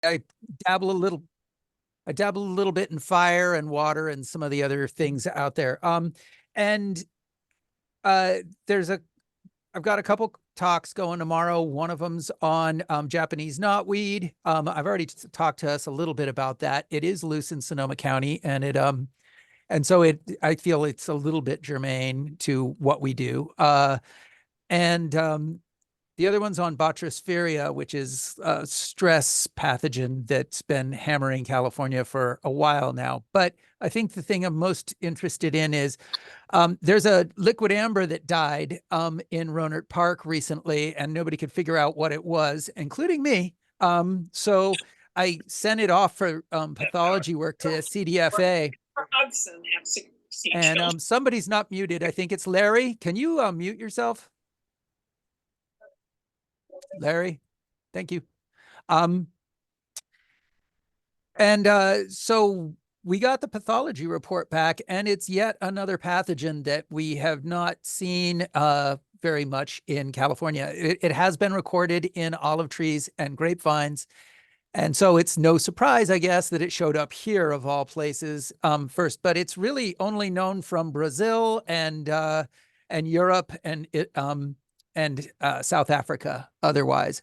I dabble a little I dabble a little bit in fire and water and some of the other things out there. And uh there's a I've got a couple talks going tomorrow. One of them's on Japanese knotweed. I've already talked to us a little bit about that. It is loose in Sonoma County, and I feel it's a little bit germane to what we do. And The other one's on Botrispharia, which is a stress pathogen that's been hammering California for a while now. But I think the thing I'm most interested in is there's a liquid amber that died in Rohnert Park recently, and nobody could figure out what it was, including me. So I sent it off for pathology work to CDFA. And somebody's not muted. I think it's Larry. Can you mute yourself? Larry, thank you. Um, so we got the pathology report back, and it's yet another pathogen that we have not seen very much in California. It has been recorded in olive trees and grapevines. And so it's no surprise, I guess, that it showed up here of all places first. But it's really only known from Brazil and Europe and South Africa otherwise.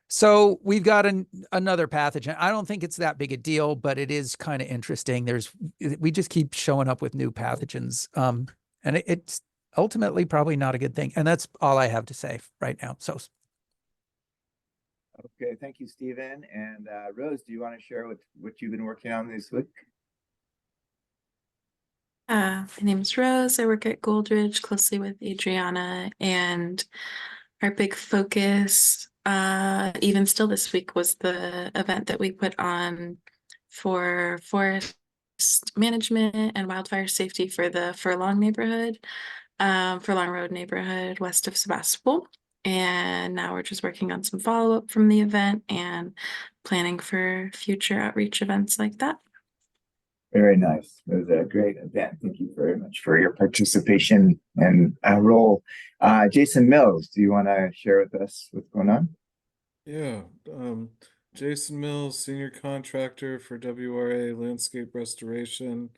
So we've got another pathogen. I don't think it's that big a deal, but it is kind of interesting. We just keep showing up with new pathogens, and it's ultimately probably not a good thing. And that's all I have to say right now. So, okay, thank you, Stephen. And Rose, do you want to share what you've been working on this week? My name is Rose. I work at Goldridge closely with Adriana, and our big focus, even still this week, was the event that we put on for forest management and wildfire safety for the Furlong neighborhood, Furlong Road neighborhood west of Sebastopol. And now we're just working on some follow-up from the event and planning for future outreach events like that. Very nice. It was a great event. Thank you very much for your participation and role. Jason Mills, do you want to share with us what's going on? Yeah, Jason Mills, senior contractor for WRA Landscape Restoration.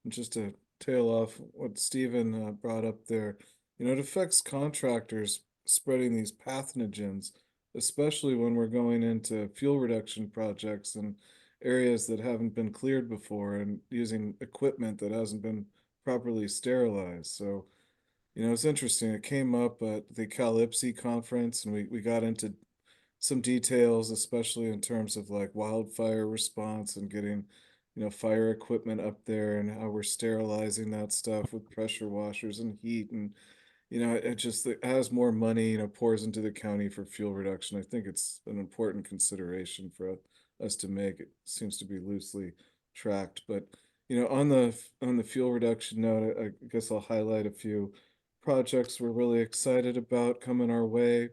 And just to tail off what Stephen brought up there, it affects contractors spreading these pathogens, especially when we're going into fuel reduction projects and areas that haven't been cleared before and using equipment that hasn't been properly sterilized. So, it's interesting. It came up at the CalIPSI conference, and we got into some details, especially in terms of like wildfire response and getting, fire equipment up there and how we're sterilizing that stuff with pressure washers and heat. And, as more money, pours into the county for fuel reduction, I think it's an important consideration for us to make. It seems to be loosely tracked, but, on the fuel reduction note, I guess I'll highlight a few projects we're really excited about coming our way.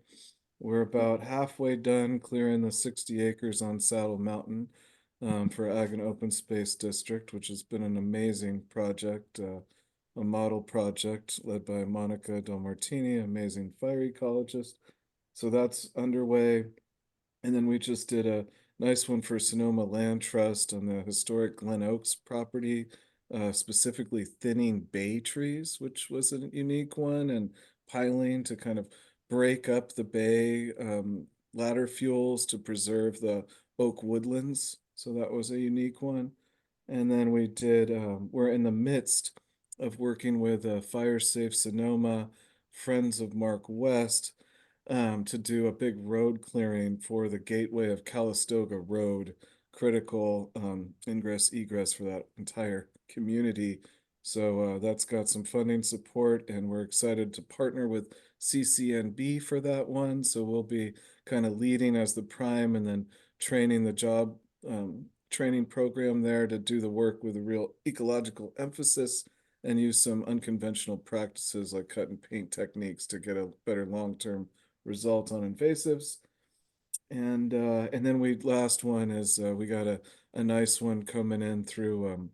We're about halfway done clearing the 60 acres on Saddle Mountain for Ag and Open Space District, which has been an amazing project, a model project led by Monica Del Martini, amazing fire ecologist. So that's underway. And then we just did a nice one for Sonoma Land Trust on the historic Glen Oaks property, specifically thinning bay trees, which was a unique one, and piling to kind of break up the bay, ladder fuels to preserve the oak woodlands. So that was a unique one. And then we're in the midst of working with Fire Safe Sonoma, Friends of Mark West, to do a big road clearing for the gateway of Calistoga Road, critical ingress egress for that entire community. So that's got some funding support, and we're excited to partner with CCNB for that one. So we'll be kind of leading as the prime and then training the job training program there to do the work with a real ecological emphasis and use some unconventional practices like cut and paint techniques to get a better long-term result on invasives. And then last one is we got a nice one coming in through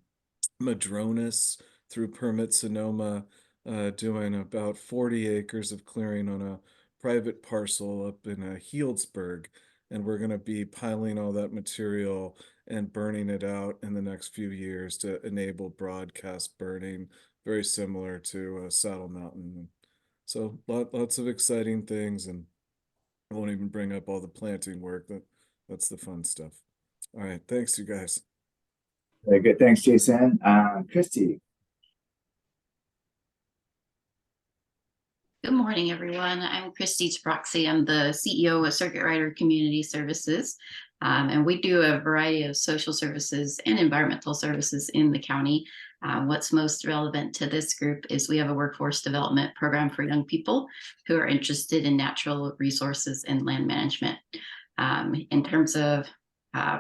Madronas through Permit Sonoma, doing about 40 acres of clearing on a private parcel up in Healdsburg. and we're going to be piling all that material and burning it out in the next few years to enable broadcast burning, very similar to Saddle Mountain. So lots of exciting things, and I won't even bring up all the planting work. That's the fun stuff. All right, thanks you guys. Very good. Thanks, Jason. Christy. Good morning, everyone. I'm Christy Sproxy. I'm the CEO of Circuit Rider Community Services. And we do a variety of social services and environmental services in the county. What's most relevant to this group is we have a workforce development program for young people who are interested in natural resources and land management. In terms of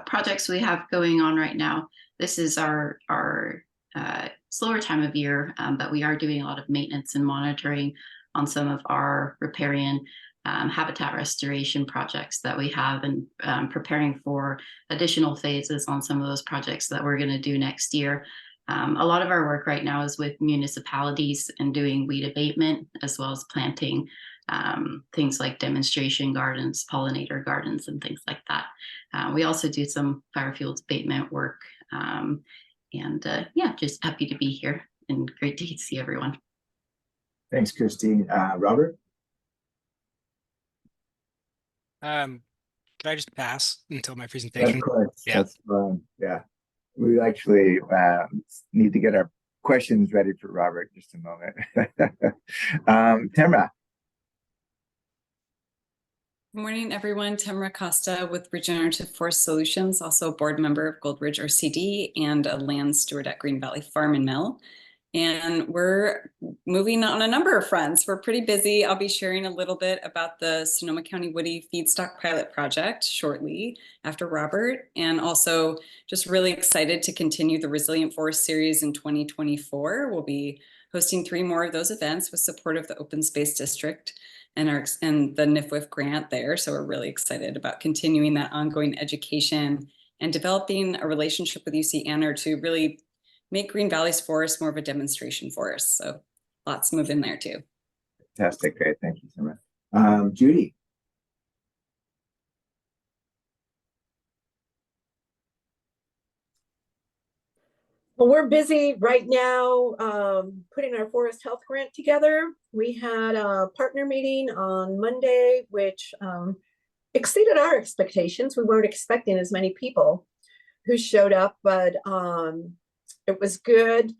projects we have going on right now, this is our slower time of year, but we are doing a lot of maintenance and monitoring on some of our riparian habitat restoration projects that we have, and preparing for additional phases on some of those projects that we're going to do next year. A lot of our work right now is with municipalities and doing weed abatement, as well as planting things like demonstration gardens, pollinator gardens, and things like that. We also do some fire fuels abatement work. Yeah, just happy to be here and great to see everyone. Thanks, Christy. Robert? Can I just pass until my Of presentation? course. Yeah. That's yeah. We actually need to get our questions ready for Robert in just a moment. Temra. Good morning, everyone. Temra Costa with Regenerative Forest Solutions, also a board member of Goldridge RCD and a land steward at Green Valley Farm and Mill. And we're moving on a number of fronts. We're pretty busy. I'll be sharing a little bit about the Sonoma County Woody Feedstock Pilot Project shortly after Robert, and also just really excited to continue the Resilient Forest Series in 2024. We'll be hosting 3 more of those events with support of the Open Space District and the NIFWIF grant there. So we're really excited about continuing that ongoing education and developing a relationship with UC Anner to really make Green Valley's forest more of a demonstration forest. So lots moving there too. Fantastic. Great. Thank you so much. Judy. Well, we're busy right now putting our forest health grant together. We had a partner meeting on Monday, which exceeded our expectations. We weren't expecting as many people who showed up, but it was good.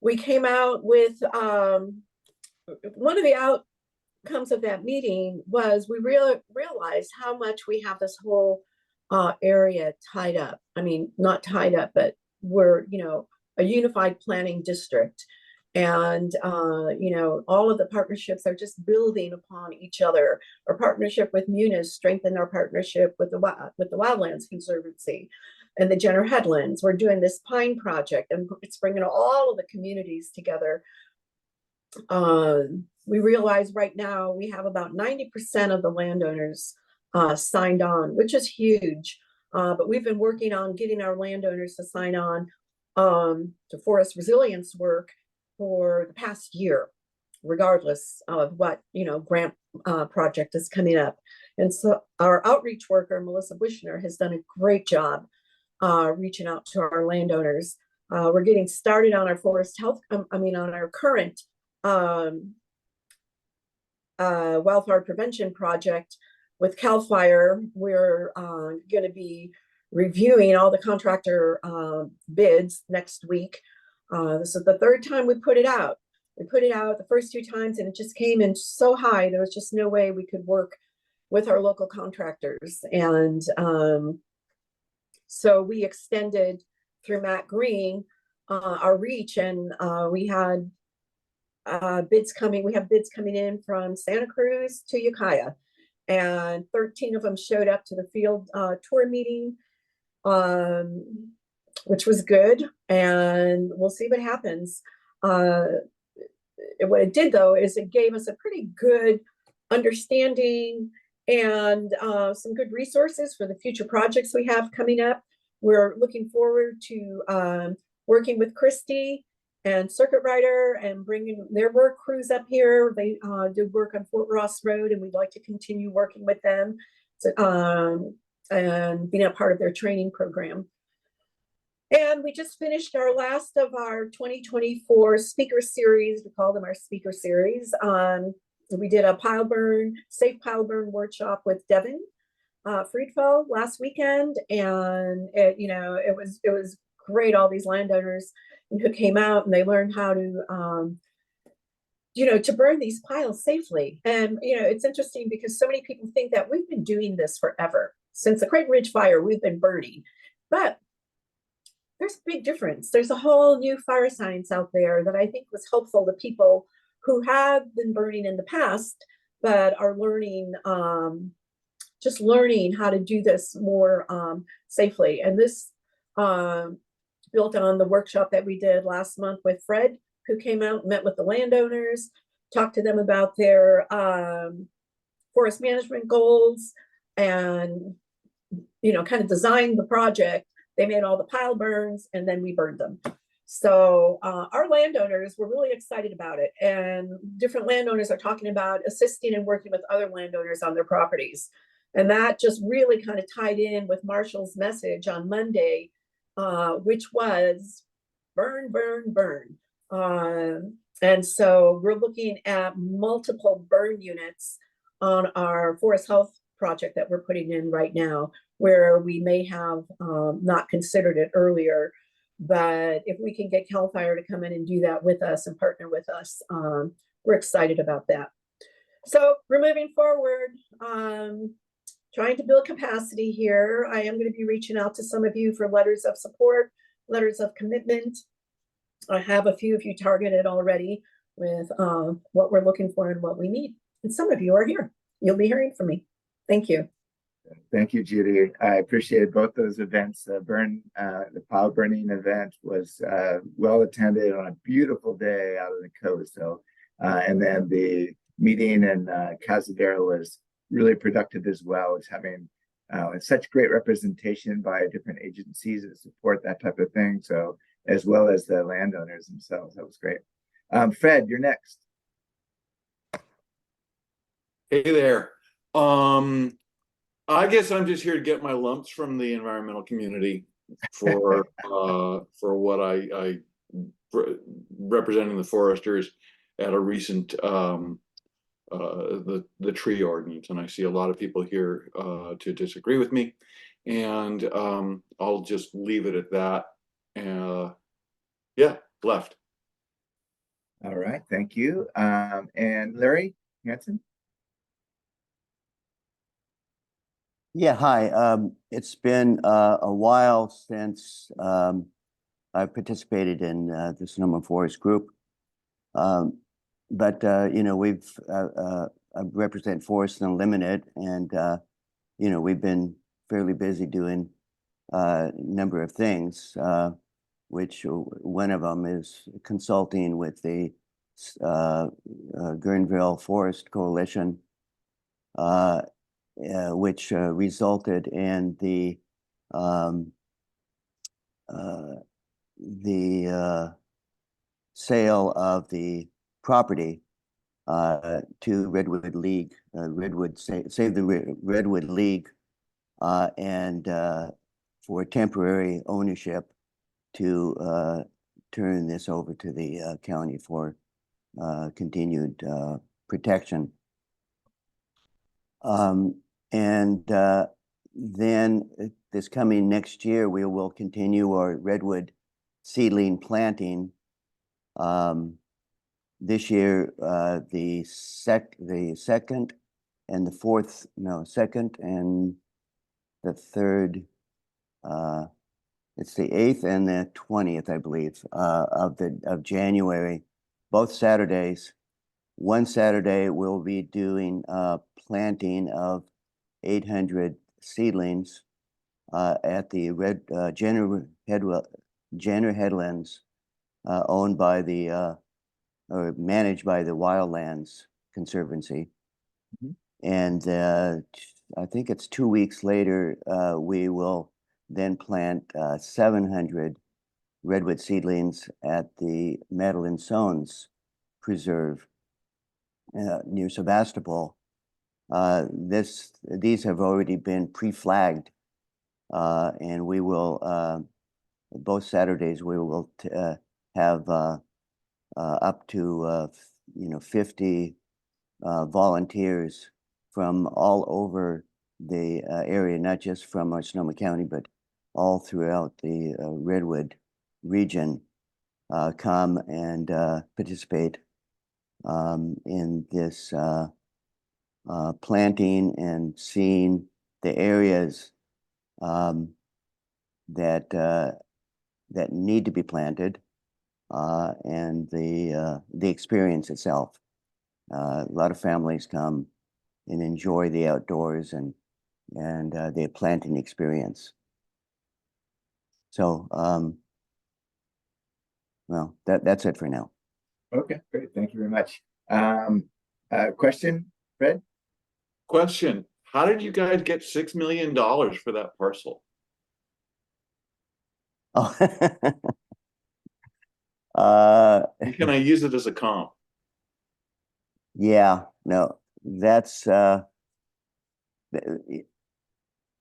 We came out with one of the outcomes of that meeting was we realized how much we have this whole area tied up. I mean, not tied up, but we're, a unified planning district. And, all of the partnerships are just building upon each other. Our partnership with Munis strengthened our partnership with the Wildlands Conservancy and the Jenner Headlands. We're doing this pine project, and it's bringing all of the communities together. We realize right now we have about 90% of the landowners signed on, which is huge. But we've been working on getting our landowners to sign on to forest resilience work for the past year, regardless of what grant project is coming up. And so our outreach worker, Melissa Bushner, has done a great job reaching out to our landowners. We're getting started on our forest health, on our current wildfire prevention project with CAL FIRE. We're going to be reviewing all the contractor bids next week. This is the 3rd time we put it out. We put it out the first 2 times and it just came in so high, there was just no way we could work with our local contractors. And so we extended through Matt Green our reach, and we had bids coming. We have bids coming in from Santa Cruz to Ukiah, and 13 of them showed up to the field tour meeting, which was good. And we'll see what happens. What it did, though, is it gave us a pretty good understanding and some good resources for the future projects we have coming up. We're looking forward to working with Christy and Circuit Rider and bringing their work crews up here. They did work on Fort Ross Road, and we'd like to continue working with them and being a part of their training program. And we just finished our last of our 2024 speaker series. We call them our speaker series. We did a safe pile burn workshop with Devin Friedfeld last weekend, and it was great. All these landowners who came out and they learned how to to burn these piles safely. And it's interesting because so many people think that we've been doing this forever. Since the Creighton Ridge fire, we've been burning, but there's a big difference. There's a whole new fire science out there that I think was helpful to people who have been burning in the past, but are learning, just learning how to do this more safely. And this built on the workshop that we did last month with Fred, who came out and met with the landowners, talked to them about their forest management goals, and kind of designed the project. They made all the pile burns, and then we burned them. So our landowners were really excited about it, and different landowners are talking about assisting and working with other landowners on their properties. And that just really kind of tied in with Marshall's message on Monday, which was burn, burn, burn. And so we're looking at multiple burn units on our forest health project that we're putting in right now, where we may have not considered it earlier. But if we can get CAL FIRE to come in and do that with us and partner with us, we're excited about that. So we're moving forward, trying to build capacity here. I am going to be reaching out to some of you for letters of support, letters of commitment. I have a few of you targeted already with what we're looking for and what we need. And some of you are here. You'll be hearing from me. Thank you. Thank you, Judy. I appreciated both those events. The pile burning event was well attended on a beautiful day out on the coast. So, and then the meeting in Cazadero was really productive as well. It's having such great representation by different agencies that support that type of thing. So, as well as the landowners themselves, that was great. Fred, you're next. Hey there. I guess I'm just here to get my lumps from the environmental community for what I representing the foresters at a recent the tree ordinance, and I see a lot of people here to disagree with me, and I'll just leave it at that. Yeah, left. All right, thank you. And Larry Hanson. Yeah, hi. It's been a while since I've participated in the Sonoma Forest Group. But I represent Forest Unlimited, and we've been fairly busy doing a number of things, which one of them is consulting with the Guerneville Forest Coalition, which resulted in the sale of the property to Redwood League, Save the Redwood League, and for temporary ownership to turn this over to the county for continued protection. And then this coming next year, we will continue our redwood seedling planting. This year, the second and the fourth, no, second and the third, it's the 8th and the 20th, I believe, of January, both Saturdays. One Saturday we'll be doing planting of 800 seedlings at the Jenner Headlands, owned by the or managed by the Wildlands Conservancy. Mm-hmm. And I think it's 2 weeks later, we will then plant 700 redwood seedlings at the Madeline Sones Preserve near Sebastopol. these have already been pre-flagged, and we will, both Saturdays, we will have up to 50 volunteers from all over the area, not just from our Sonoma County, but all throughout the Redwood region, come and participate in this planting and seeing the areas that need to be planted, and the experience itself. A lot of families come and enjoy the outdoors and the planting experience. So, well, that's it for now. Okay, great. Thank you very much. Question, Fred? Question, how did you guys get $6 million for that parcel? Oh, Can I use it as a comp? yeah, no, that's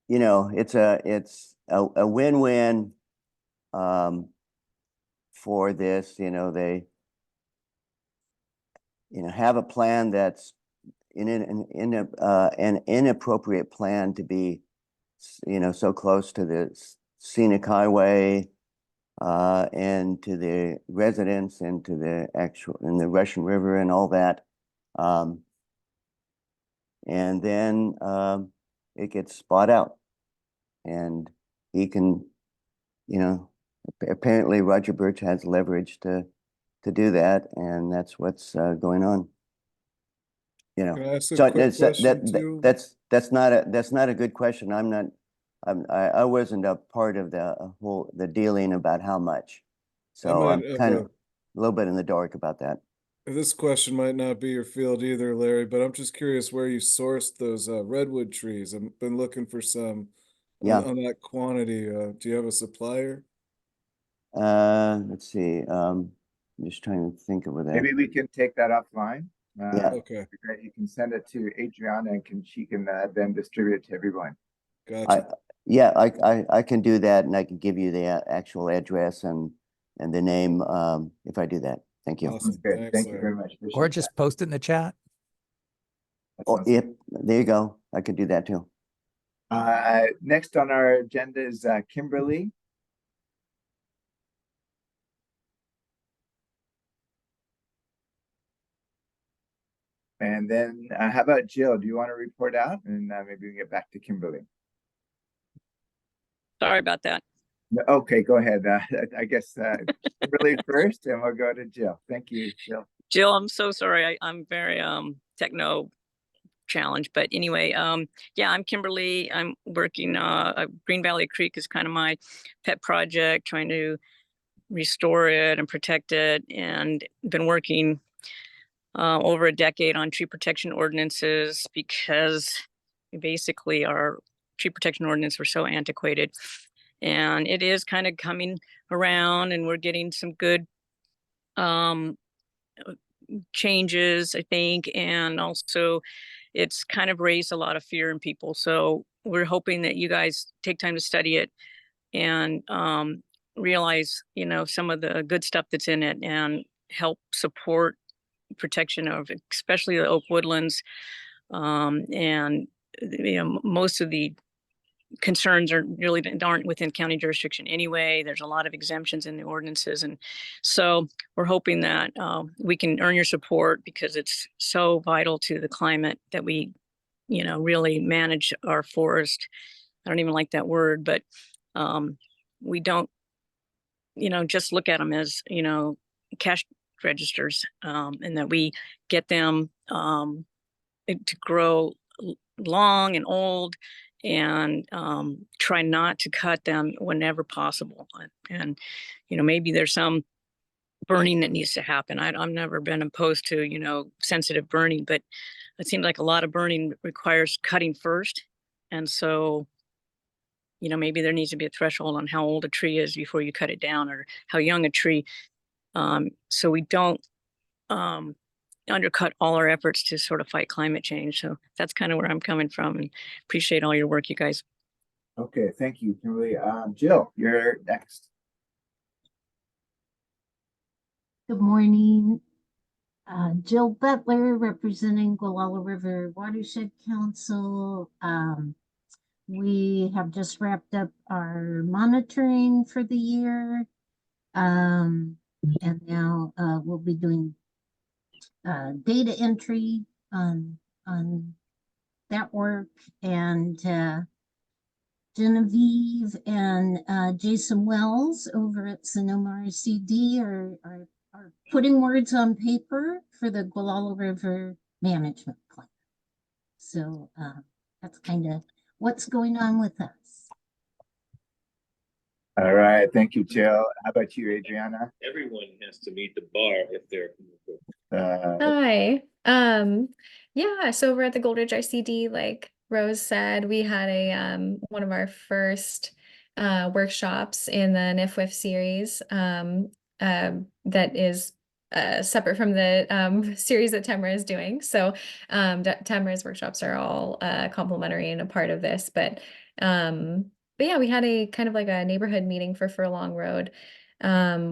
it's a win-win for this. They have a plan that's an inappropriate plan to be so close to the scenic highway, and to the residents and to the the Russian River and all that. And then it gets bought out, and he can, apparently Roger Birch has leverage to do that, and that's what's going on. Can I ask a So quick question too? that's not a good question. I wasn't a part of the dealing about how much, so I'm kind of a little bit in the dark about that. This question might not be your field either, Larry, but I'm just curious where you sourced those redwood trees. I've been looking for some on that quantity. Do you have a supplier? Let's see. I'm just trying to think of that. Maybe we can take that offline. Yeah. Okay. You can send it to Adriana, and she can then distribute it to everyone. Gotcha. I can do that, and I can give you the actual address and the name if I do that. Thank you. Awesome. Good. Thanks, Thank you Larry. very much. Appreciate Or just post it in the chat. that. Oh, yep. There you go. I could do that too. Next on our agenda is Kimberly. And then how about Jill? Do you want to report out? And maybe we can get back to Kimberly. Sorry about that. Okay, go ahead. I guess Kimberly first, and we'll go to Jill. Thank you, Jill. Jill, I'm so sorry. I'm very techno challenged, but anyway, yeah, I'm Kimberly. I'm working Green Valley Creek is kind of my pet project, trying to restore it and protect it, and been working over a decade on tree protection ordinances, because basically our tree protection ordinance were so antiquated, and it is kind of coming around, and we're getting some good changes, I think, and also it's kind of raised a lot of fear in people. So we're hoping that you guys take time to study it and realize, some of the good stuff that's in it, and help support protection of especially the oak woodlands. And most of the concerns aren't within county jurisdiction anyway. There's a lot of exemptions in the ordinances, and so we're hoping that we can earn your support, because it's so vital to the climate that we really manage our forest. I don't even like that word, but we don't just look at them as cash registers, and that we get them to grow long and old, and try not to cut them whenever possible. And maybe there's some burning that needs to happen. I've never been opposed to sensitive burning, but it seems like a lot of burning requires cutting first. And so maybe there needs to be a threshold on how old a tree is before you cut it down, or how young a tree, so we don't undercut all our efforts to sort of fight climate change. So that's kind of where I'm coming from, and appreciate all your work, you guys. Okay, thank you, Kimberly. Jill, you're next. Good morning. Jill Butler, representing Gualala River Watershed Council. We have just wrapped up our monitoring for the year. And now we'll be doing data entry on that work. And Genevieve and Jason Wells over at Sonoma RCD are putting words on paper for the Gualala River Management Plan. So that's kind of what's going on with us. All right, thank you, Jill. How about you, Adriana? Everyone has to meet the bar if they're. Hi. Yeah, so over at the Goldridge RCD, like Rose said, we had a one of our first workshops in the NIFWIF series that is separate from the series that Temra is doing. So Temra's workshops are all complementary and a part of this, but yeah, we had a kind of like a neighborhood meeting for Furlong Road,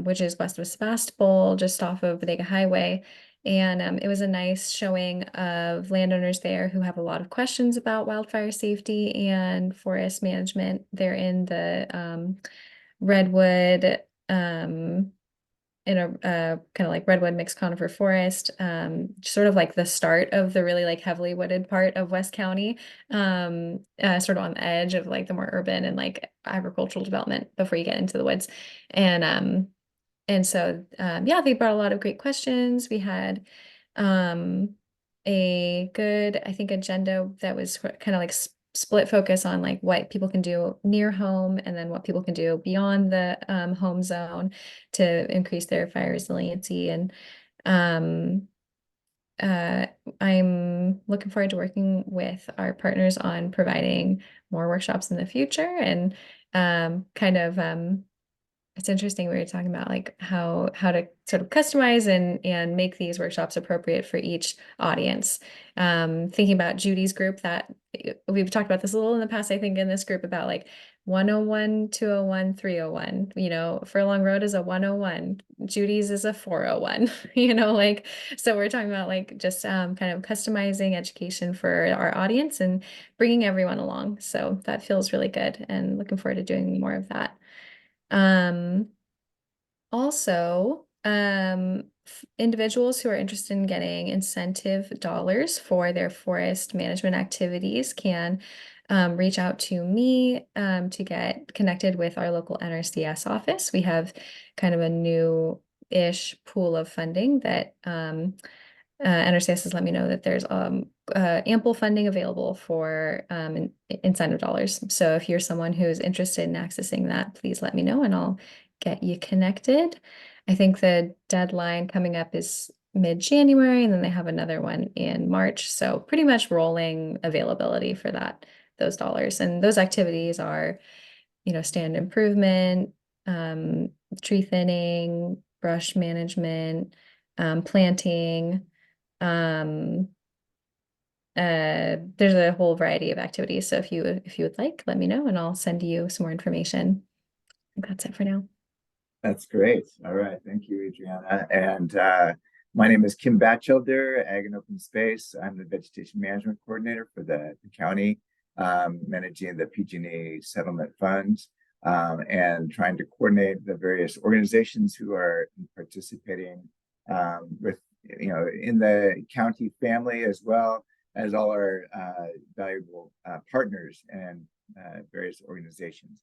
which is west of Sebastopol, just off of Bodega Highway. And it was a nice showing of landowners there who have a lot of questions about wildfire safety and forest management. They're in the redwood, in a kind of like redwood mixed conifer forest, sort of like the start of the really like heavily wooded part of West County, sort of on the edge of like the more urban and like agricultural development before you get into the woods. And so, yeah, they brought a lot of great questions. We had a good, I think, agenda that was kind of like split focus on like what people can do near home and then what people can do beyond the home zone to increase their fire resiliency. And I'm looking forward to working with our partners on providing more workshops in the future and kind of it's interesting we were talking about like how to sort of customize and make these workshops appropriate for each audience. Thinking about Judy's group, that we've talked about this a little in the past, I think, in this group about like 101, 201, 301. You know, Furlong Road is a 101, Judy's is a 401, you know, like, so we're talking about like just kind of customizing education for our audience and bringing everyone along. So that feels really good and looking forward to doing more of that. Also, individuals who are interested in getting incentive dollars for their forest management activities can reach out to me to get connected with our local NRCS office. We have kind of a new-ish pool of funding that NRCS has let me know that there's ample funding available for incentive dollars. So if you're someone who's interested in accessing that, please let me know and I'll get you connected. I think the deadline coming up is mid-January, and then they have another one in March. So pretty much rolling availability for those dollars. And those activities are, you know, stand improvement, tree thinning, brush management, planting. There's a whole variety of activities. So if you would like, let me know and I'll send you some more information. I think that's it for now. That's great. All right. Thank you, Adriana. And my name is Kim Batchelder, Ag and Open Space. I'm the Vegetation Management Coordinator for the county, managing the PG&E settlement funds and trying to coordinate the various organizations who are participating with, you know, in the county family, as well as all our valuable partners and various organizations.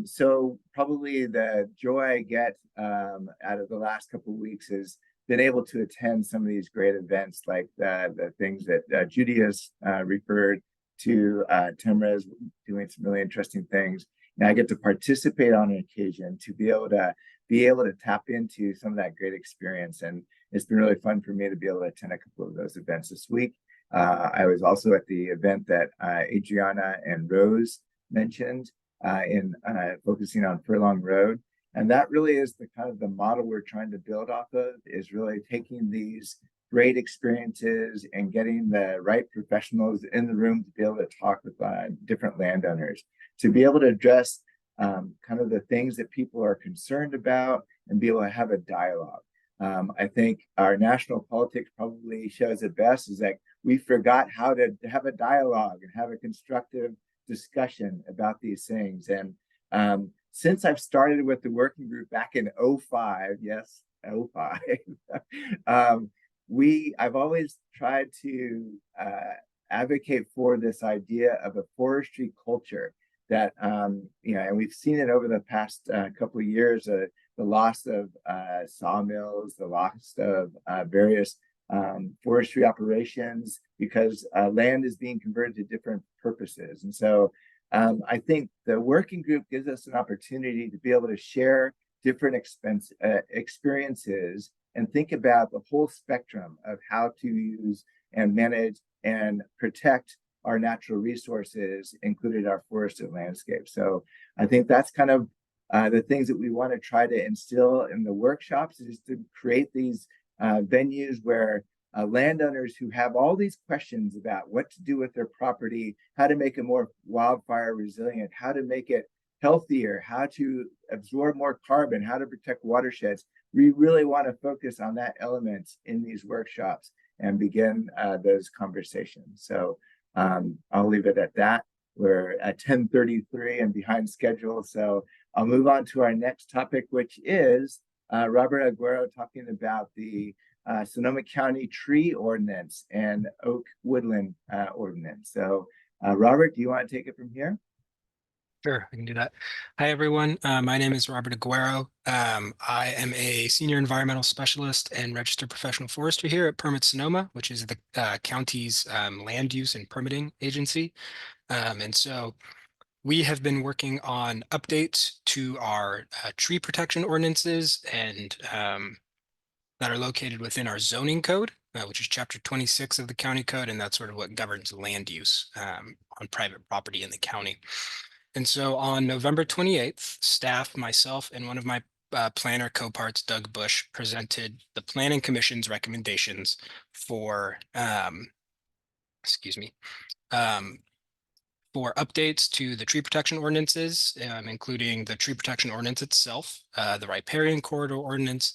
So probably the joy I get out of the last couple of weeks is been able to attend some of these great events, like the things that Judy has referred to. Temra is doing some really interesting things. And I get to participate on an occasion to be able to tap into some of that great experience. And it's been really fun for me to be able to attend a couple of those events this week. I was also at the event that Adriana and Rose mentioned in focusing on Furlong Road. And that really is the kind of the model we're trying to build off of, is really taking these great experiences and getting the right professionals in the room to be able to talk with different landowners, to be able to address kind of the things that people are concerned about and be able to have a dialogue. I think our national politics probably shows it best, is that we forgot how to have a dialogue and have a constructive discussion about these things. And since I've started with the working group back in 05, yes, 05, I've always tried to advocate for this idea of a forestry culture that, you know, and we've seen it over the past couple of years, the loss of sawmills, the loss of various forestry operations, because land is being converted to different purposes. And so I think the working group gives us an opportunity to be able to share different experiences and think about the whole spectrum of how to use and manage and protect our natural resources, including our forested landscape. So I think that's kind of the things that we want to try to instill in the workshops, is to create these venues where landowners who have all these questions about what to do with their property, how to make it more wildfire resilient, how to make it healthier, how to absorb more carbon, how to protect watersheds. We really want to focus on that element in these workshops and begin those conversations. So I'll leave it at that. We're at 10:33 and behind schedule. So I'll move on to our next topic, which is Robert Aguero talking about the Sonoma County Tree Ordinance and Oak Woodland Ordinance. So Robert, do you want to take it from here? Sure, I can do that. Hi, everyone. My name is Robert Aguero. I am a senior environmental specialist and registered professional forester here at Permit Sonoma, which is the county's land use and permitting agency. And so we have been working on updates to our tree protection ordinances and that are located within our zoning code, which is chapter 26 of the county code, and that's sort of what governs land use on private property in the county. And so on November 28th, staff, myself, and one of my planner co-parts, Doug Bush, presented the Planning Commission's recommendations for, for updates to the tree protection ordinances, including the tree protection ordinance itself, the riparian corridor ordinance,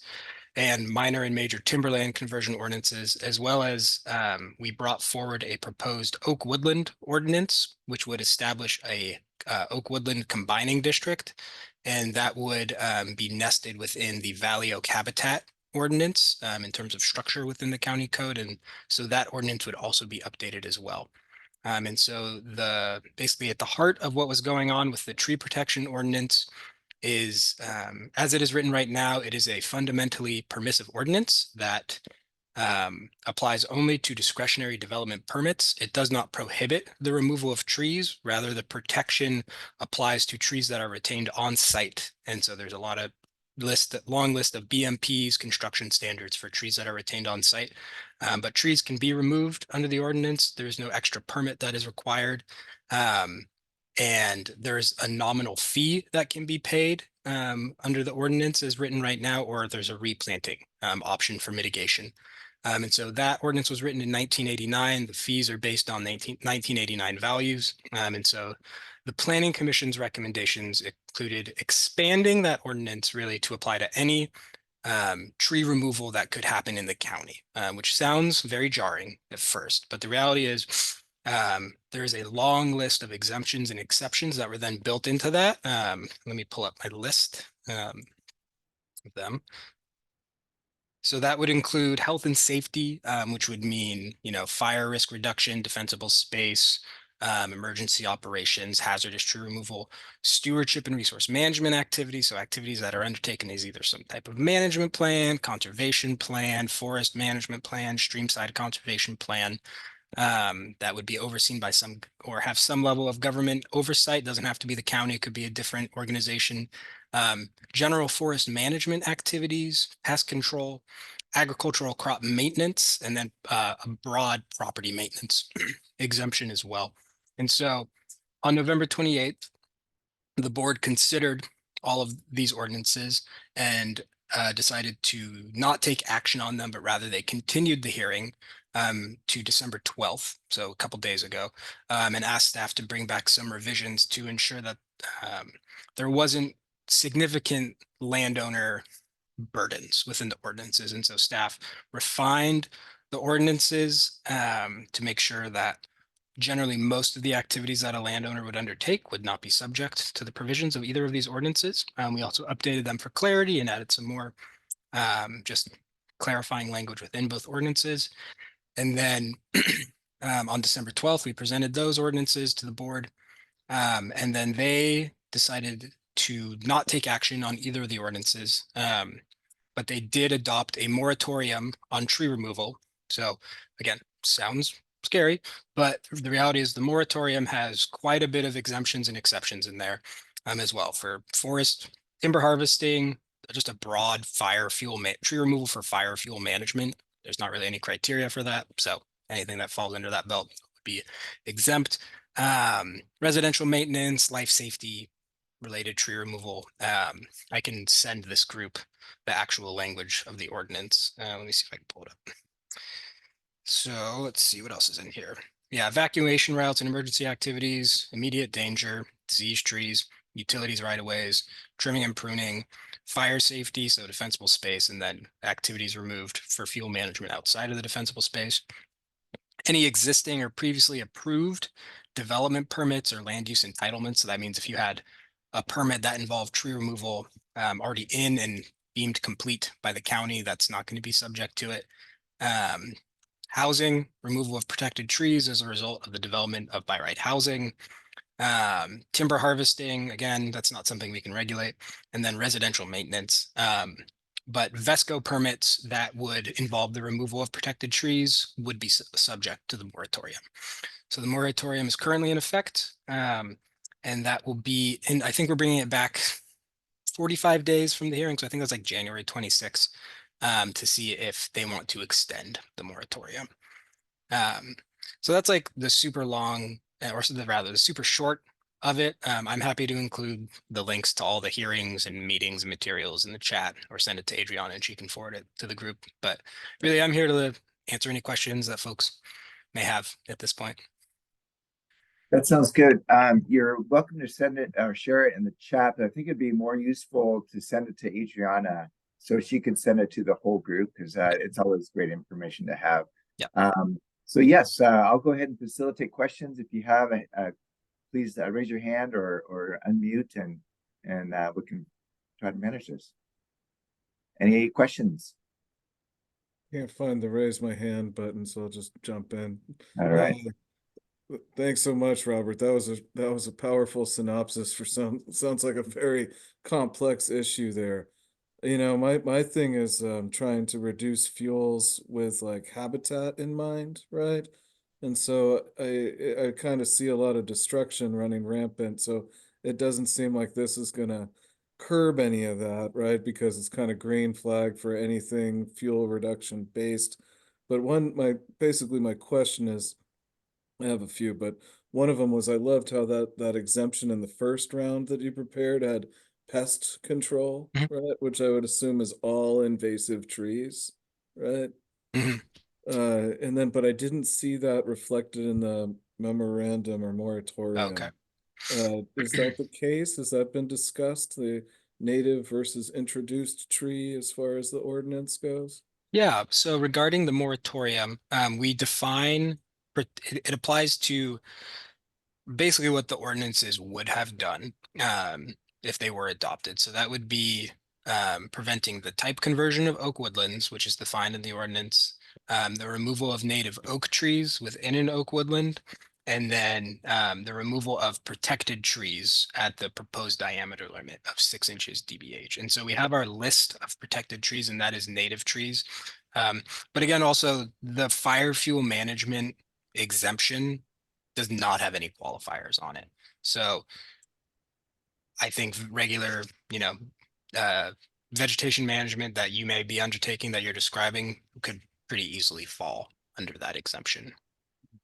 and minor and major timberland conversion ordinances, as well as we brought forward a proposed oak woodland ordinance, which would establish a oak woodland combining district, and that would be nested within the Valley Oak Habitat ordinance in terms of structure within the county code. And so that ordinance would also be updated as well. And so basically at the heart of what was going on with the tree protection ordinance is, as it is written right now, it is a fundamentally permissive ordinance that applies only to discretionary development permits. It does not prohibit the removal of trees. Rather, the protection applies to trees that are retained on site. And so there's a long list of BMPs, construction standards for trees that are retained on site. But trees can be removed under the ordinance. There's no extra permit that is required. And there's a nominal fee that can be paid under the ordinance as written right now, or there's a replanting option for mitigation. And so that ordinance was written in 1989. The fees are based on 1989 values. And so the Planning Commission's recommendations included expanding that ordinance really to apply to any tree removal that could happen in the county, which sounds very jarring at first. But the reality is there is a long list of exemptions and exceptions that were then built into that. Let me pull up my list of them. So that would include health and safety, which would mean, fire risk reduction, defensible space, emergency operations, hazardous tree removal, stewardship and resource management activities. So activities that are undertaken as either some type of management plan, conservation plan, forest management plan, streamside conservation plan. That would be overseen by some or have some level of government oversight. Doesn't have to be the county, it could be a different organization. General forest management activities, pest control, agricultural crop maintenance, and then a broad property maintenance exemption as well. And so on November 28th, the board considered all of these ordinances and decided to not take action on them, but rather they continued the hearing to December 12th, so a couple days ago, and asked staff to bring back some revisions to ensure that there wasn't significant landowner burdens within the ordinances. And so staff refined the ordinances to make sure that generally most of the activities that a landowner would undertake would not be subject to the provisions of either of these ordinances. We also updated them for clarity and added some more just clarifying language within both ordinances. And then on December 12th, we presented those ordinances to the board. And then they decided to not take action on either of the ordinances. But they did adopt a moratorium on tree removal. So again, sounds scary, but the reality is the moratorium has quite a bit of exemptions and exceptions in there as well for forest timber harvesting, just a broad tree removal for fire fuel management. There's not really any criteria for that. So anything that falls under that belt would be exempt. Residential maintenance, life safety related tree removal. I can send this group the actual language of the ordinance. Let me see if I can pull it up. So let's see what else is in here. Yeah, evacuation routes and emergency activities, immediate danger, disease trees, utilities right of ways, trimming and pruning, fire safety, so defensible space, and then activities removed for fuel management outside of the defensible space. Any existing or previously approved development permits or land use entitlements. So that means if you had a permit that involved tree removal already in and deemed complete by the county, that's not going to be subject to it. Housing, removal of protected trees as a result of the development of by right housing. Timber harvesting, again, that's not something we can regulate. And then residential maintenance. But VESCO permits that would involve the removal of protected trees would be subject to the moratorium. So the moratorium is currently in effect, and that will be, and I think we're bringing it back 45 days from the hearing. So I think that's like January 26th to see if they want to extend the moratorium. So that's like the super long, or rather the super short of it. I'm happy to include the links to all the hearings and meetings and materials in the chat or send it to Adriana and she can forward it to the group. But really, I'm here to answer any questions that folks may have at this point. That sounds good. You're welcome to send it or share it in the chat, but I think it'd be more useful to send it to Adriana so she can send it to the whole group because it's always great information to have. Yeah. So yes, I'll go ahead and facilitate questions. If you have, please raise your hand or unmute and we can try to manage this. Any questions? Can't find the raise my hand button, so I'll just jump in. All right. Thanks so much, Robert. That was a powerful synopsis for sounds like a very complex issue there. You know, my thing is trying to reduce fuels with like habitat in mind, right? And so I kind of see a lot of destruction running rampant. So it doesn't seem like this is gonna curb any of that, right? Because it's kind of green flag for anything fuel reduction based. But basically my question is, I have a few, but one of them was I loved how that exemption in the first round that you prepared had pest control, right? Which I would assume is all invasive trees, right? And then, but I didn't see that reflected in the memorandum or moratorium. Okay. Is that the case? Has that been discussed? The native versus introduced tree as far as the ordinance goes? Yeah. So regarding the moratorium, we define it applies to basically what the ordinances would have done if they were adopted. So that would be preventing the type conversion of oak woodlands, which is defined in the ordinance, the removal of native oak trees within an oak woodland, and then the removal of protected trees at the proposed diameter limit of 6 inches dBH. And so we have our list of protected trees, and that is native trees. But again, also the fire fuel management exemption does not have any qualifiers on it. So I think regular, vegetation management that you may be undertaking that you're describing could pretty easily fall under that exemption.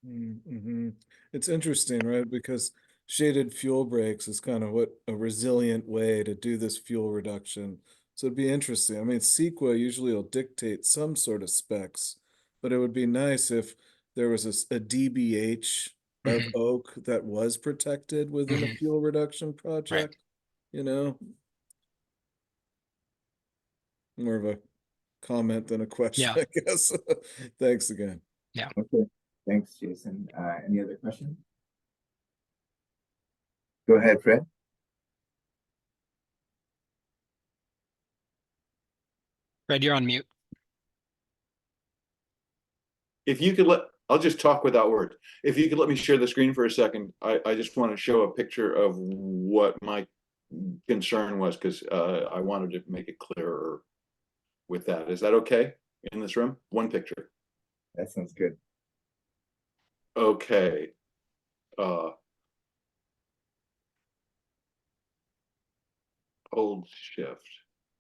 Mm-hmm. It's interesting, right? Because shaded fuel breaks is kind of what a resilient way to do this fuel reduction. So it'd be interesting. I mean, CEQA usually will dictate some sort of specs, but it would be nice if there was a DBH of Mhm. oak that was protected within a Mhm. fuel reduction project, you know? More of a comment than a question, Yeah. I guess. Thanks again. Yeah. Okay, thanks, Jason. Any other questions? Go ahead, Fred. Fred, you're on mute. If you could I'll just talk without words. If you could let me share the screen for a second, I just want to show a picture of what my concern was, because I wanted to make it clearer with that. Is that okay in this room? One picture. That sounds good. Okay. Hold shift.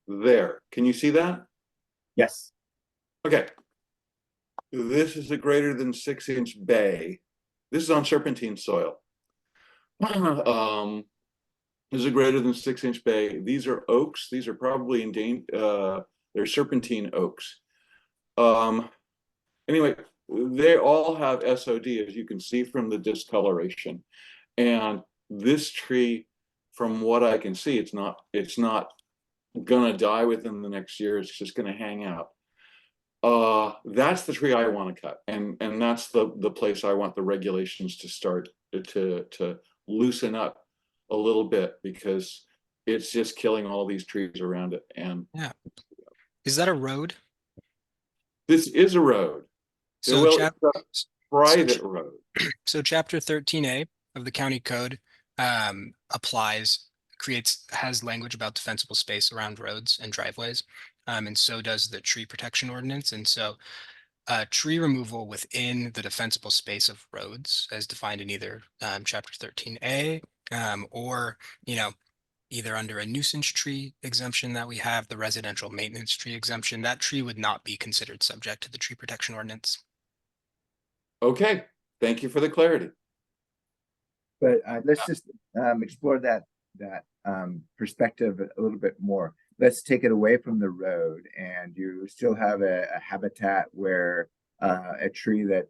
There. Can you see that? Yes. Okay. This is a greater than 6-inch bay. This is on serpentine soil. This is a greater than 6-inch bay. These are oaks. These are probably they're serpentine oaks. Anyway, they all have SOD, as you can see from the discoloration. And this tree, from what I can see, it's not gonna die within the next year. It's just gonna hang out. That's the tree I want to cut, and that's the place I want the regulations to start to loosen up a little bit, because it's just killing all these trees around it. And Yeah. Is that a road? this is a road. So Well, chap it's a private road. So chapter 13A of the county code has language about defensible space around roads and driveways. And so does the tree protection ordinance. And so tree removal within the defensible space of roads, as defined in either chapter 13A or, either under a nuisance tree exemption that we have, the residential maintenance tree exemption, that tree would not be considered subject to the tree protection ordinance. Okay, thank you for the clarity. But let's just explore that perspective a little bit more. Let's take it away from the road, and you still have a habitat where a tree that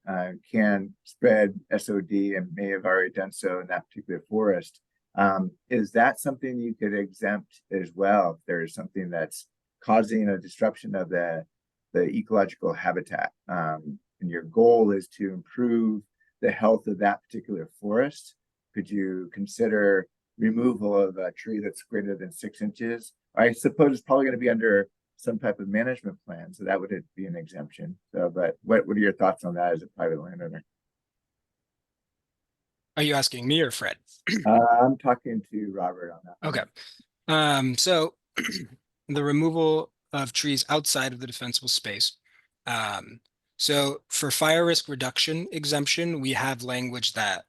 can spread SOD and may have already done so in that particular forest. Is that something you could exempt as well if there's something that's causing a disruption of the ecological habitat? And your goal is to improve the health of that particular forest. Could you consider removal of a tree that's greater than 6 inches? I suppose it's probably going to be under some type of management plan, so that would be an exemption. So, but what are your thoughts on that as a private landowner? Are you asking me or Fred? I'm talking to Robert on that. Okay. So the removal of trees outside of the defensible space. So for fire risk reduction exemption, we have language that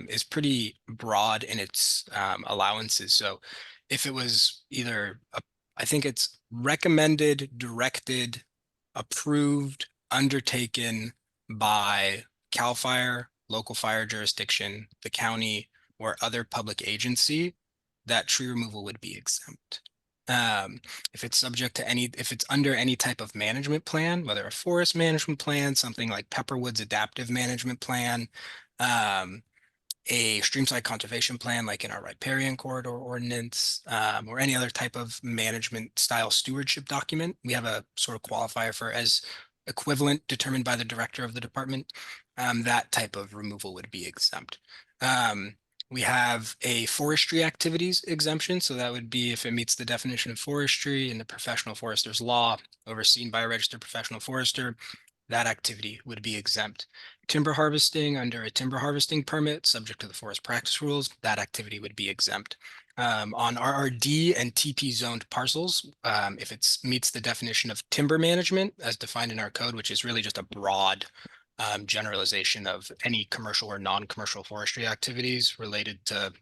is pretty broad in its allowances. So if it was either, I think it's recommended, directed, approved, undertaken by CAL FIRE, local fire jurisdiction, the county, or other public agency, that tree removal would be exempt. If it's under any type of management plan, whether a forest management plan, something like Pepperwood's adaptive management plan, a streamside conservation plan, like in our riparian corridor ordinance, or any other type of management style stewardship document, we have a sort of qualifier for as equivalent determined by the director of the department. That type of removal would be exempt. We have a forestry activities exemption. So that would be if it meets the definition of forestry in the professional forester's law, overseen by a registered professional forester, that activity would be exempt. Timber harvesting under a timber harvesting permit, subject to the forest practice rules, that activity would be exempt. On RRD and TP zoned parcels, if it meets the definition of timber management as defined in our code, which is really just a broad generalization of any commercial or non-commercial forestry activities related to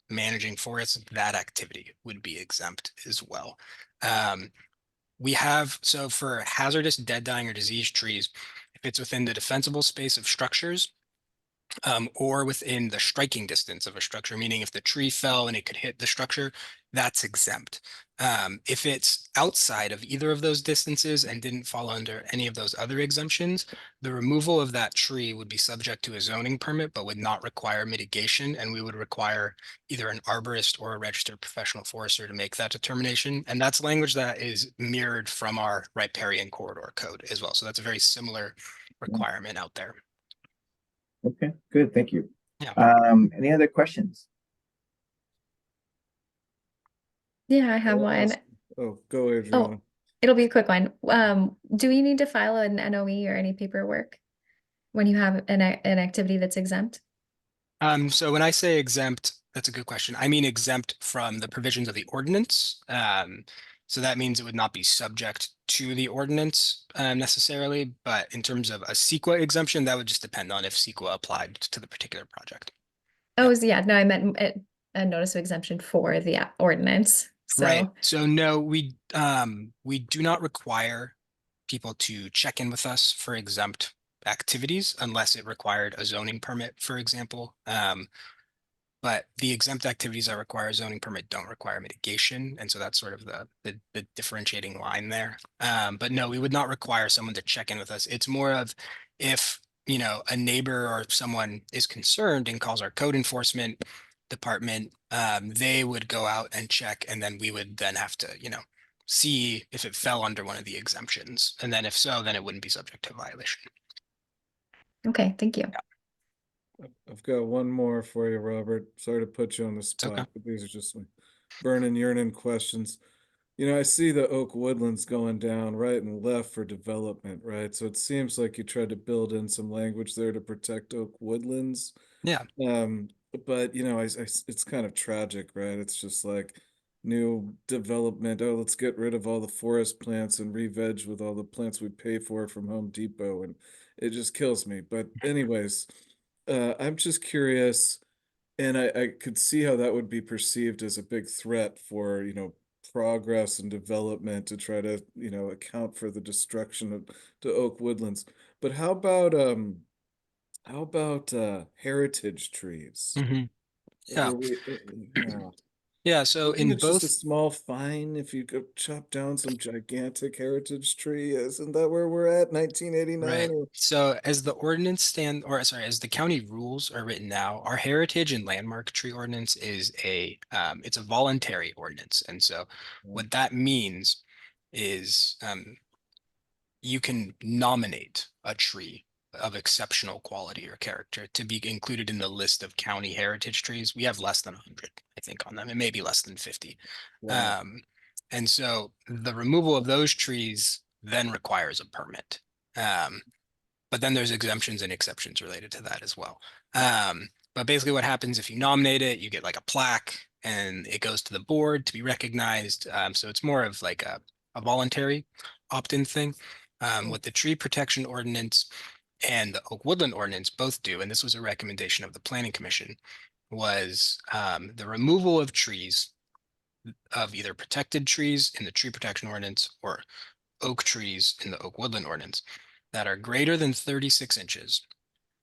managing forests, that activity would be exempt as well. So for hazardous dead, dying, or diseased trees, if it's within the defensible space of structures, or within the striking distance of a structure, meaning if the tree fell and it could hit the structure, that's exempt. If it's outside of either of those distances and didn't fall under any of those other exemptions, the removal of that tree would be subject to a zoning permit, but would not require mitigation. And we would require either an arborist or a registered professional forester to make that determination. And that's language that is mirrored from our riparian corridor code as well. So that's a very similar requirement out there. Okay, good, thank you. Yeah. Any other questions? Yeah, I have one. Oh, go Adriana. Oh, it'll be a quick one. Do we need to file an NOE or any paperwork when you have an activity that's exempt? So when I say exempt, that's a good question. I mean exempt from the provisions of the ordinance. So that means it would not be subject to the ordinance necessarily, but in terms of a CEQA exemption, that would just depend on if CEQA applied to the particular project. Oh, yeah, no, I meant a notice of exemption for the ordinance. Right. So, So no, we do not require people to check in with us for exempt activities unless it required a zoning permit, for example. But the exempt activities that require a zoning permit don't require mitigation. And so that's sort of the differentiating line there. But no, we would not require someone to check in with us. It's more of if, you know, a neighbor or someone is concerned and calls our code enforcement department, they would go out and check, and then we would then have to, you know, see if it fell under one of the exemptions. And then if so, then it wouldn't be subject to violation. okay, thank you. I've got one more for you, Robert. Sorry to put you on the spot, but these are just my burning, yearning questions. You know, I see the oak woodlands going down right and left for development, right? So it seems like you tried to build in some language there to protect oak woodlands. Yeah. But you know, it's kind of tragic, right? It's just like new development. Oh, let's get rid of all the forest plants and re-veg with all the plants we pay for from Home Depot, and it just kills me. But anyways, I'm just curious, and I could see how that would be perceived as a big threat for, you know, progress and development to try to, you know, account for the destruction of the oak woodlands. But how about heritage trees? Yeah. Were we, Yeah. So isn't in it just both a small fine if you go chop down some gigantic heritage tree? Isn't that where we're at, 1989? Right. So as the ordinance stand, or sorry, as the county rules are written now, our heritage and landmark tree ordinance is it's a voluntary ordinance. And so what that means is you can nominate a tree of exceptional quality or character to be included in the list of county heritage trees. We have less than 100, I think, on them. It may be less than 50. Wow. And so the removal of those trees then requires a permit. But then there's exemptions and exceptions related to that as well. But basically what happens if you nominate it, you get like a plaque and it goes to the board to be recognized. So it's more of like a voluntary opt-in thing. What the tree protection ordinance and the oak woodland ordinance both do, and this was a recommendation of the planning commission, was the removal of trees, of either protected trees in the tree protection ordinance or oak trees in the oak woodland ordinance that are greater than 36 inches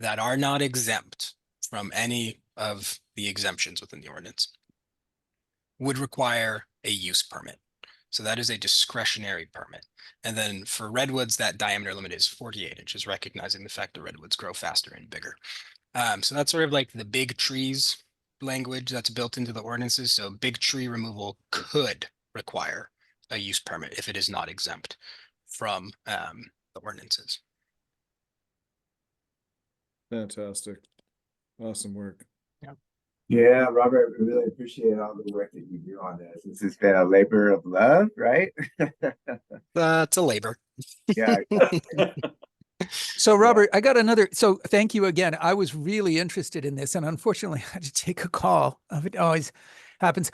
that are not exempt from any of the exemptions within the ordinance would require a use permit. So that is a discretionary permit. And then for redwoods, that diameter limit is 48 inches, recognizing the fact that redwoods grow faster and bigger. So that's sort of like the big trees language that's built into the ordinances. So big tree removal could require a use permit if it is not exempt from the ordinances. Fantastic. Awesome work. Yeah, Robert, we really appreciate all the work that you do on this. This has been a labor of love, right? It's a labor. Yeah. So Robert, I got another, so thank you again. I was really interested in this and unfortunately I had to take a call. It always happens.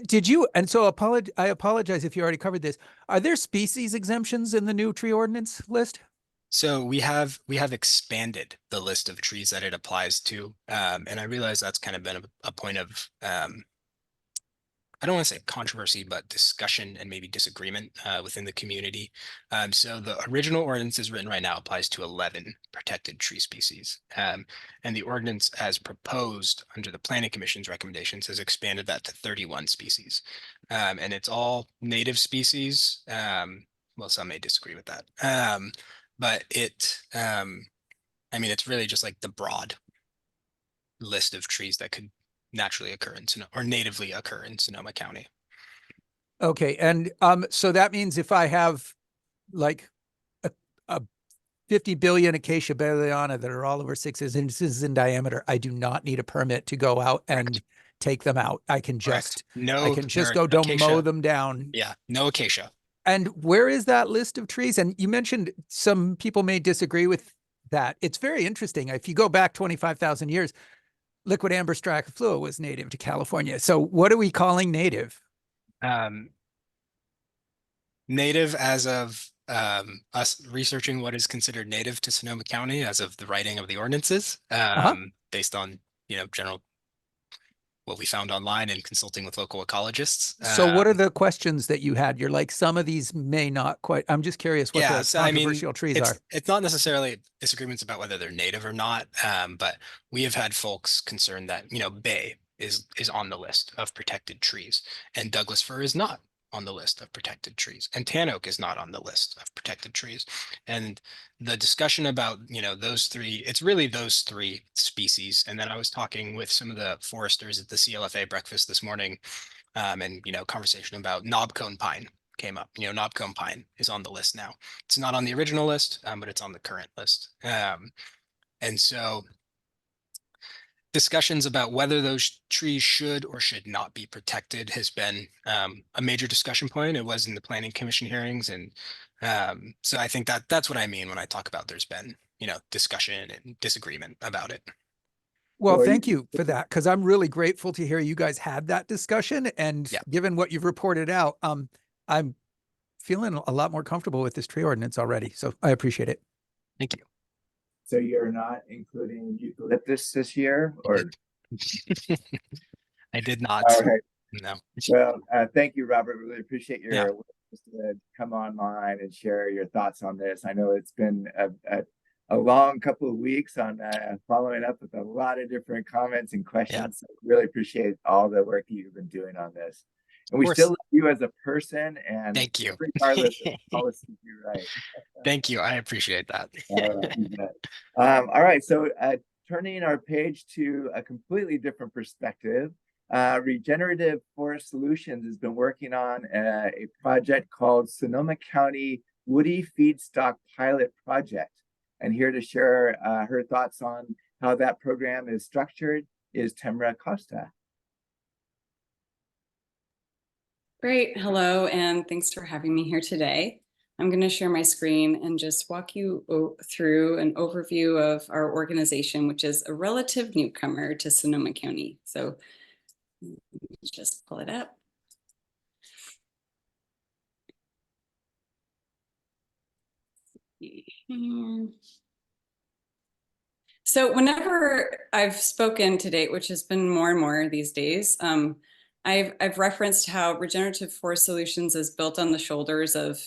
Did you, and so I apologize if you already covered this. Are there species exemptions in the new tree ordinance list? So we have expanded the list of trees that it applies to. And I realize that's kind of been a point of I don't want to say controversy, but discussion and maybe disagreement within the community. So the original ordinance is written right now applies to 11 protected tree species. And the ordinance as proposed under the Planning Commission's recommendations has expanded that to 31 species. And it's all native species. Well, some may disagree with that. But I mean, it's really just like the broad list of trees that could naturally occur in Sonoma or natively occur in Sonoma County. Okay, and so that means if I have like a 50 billion acacia baeliana that are all over 6 inches in diameter, I do not need a permit to go out and take them out. I can just No, I can just there go are don't mow acacia. them down. Yeah, no acacia. And where is that list of trees? And you mentioned some people may disagree with that. It's very interesting. If you go back 25,000 years, liquid amber straciflua was native to California. So what are we calling native? Native as of us researching what is considered native to Sonoma County as of the writing of the ordinances, based on, general what we found online and consulting with local ecologists. So what are the questions that you had? You're like, some of these may not quite, I'm just curious what the So, I mean, controversial trees are. It's not necessarily disagreements about whether they're native or not, but we have had folks concerned that, bay is on the list of protected trees, and Douglas fir is not on the list of protected trees, and tan oak is not on the list of protected trees. And the discussion about, those three, it's really those three species. And then I was talking with some of the foresters at the CLFA breakfast this morning, and, conversation about knobcone pine came up. Knobcone pine is on the list now. It's not on the original list, but it's on the current list. And so discussions about whether those trees should or should not be protected has been a major discussion point. It was in the Planning Commission hearings. And so I think that's what I mean when I talk about there's been, discussion and disagreement about it. Well, thank you for that, because I'm really grateful to hear you guys had that discussion. And given what you've reported out, I'm feeling a lot more comfortable with this tree ordinance already. So I appreciate it. Thank you. So you're not including eucalyptus this year, or? I did not. All right. No. Well, thank you, Robert. Really appreciate your willingness to come online and share your thoughts on this. I know it's been a long couple of weeks on following up with a lot of different comments and questions. So really appreciate all the work you've been doing on this. And we still love you as a person, and thank you. Regardless of policies you write. Thank you. I appreciate that. All right. So turning our page to a completely different perspective, Regenerative Forest Solutions has been working on a project called Sonoma County Woody Feedstock Pilot Project. And here to share her thoughts on how that program is structured is Temra Costa. Great. Hello, and thanks for having me here today. I'm going to share my screen and just walk you through an overview of our organization, which is a relative newcomer to Sonoma County. So let's just pull it up. So whenever I've spoken to date, which has been more and more these days, I've referenced how Regenerative Forest Solutions is built on the shoulders of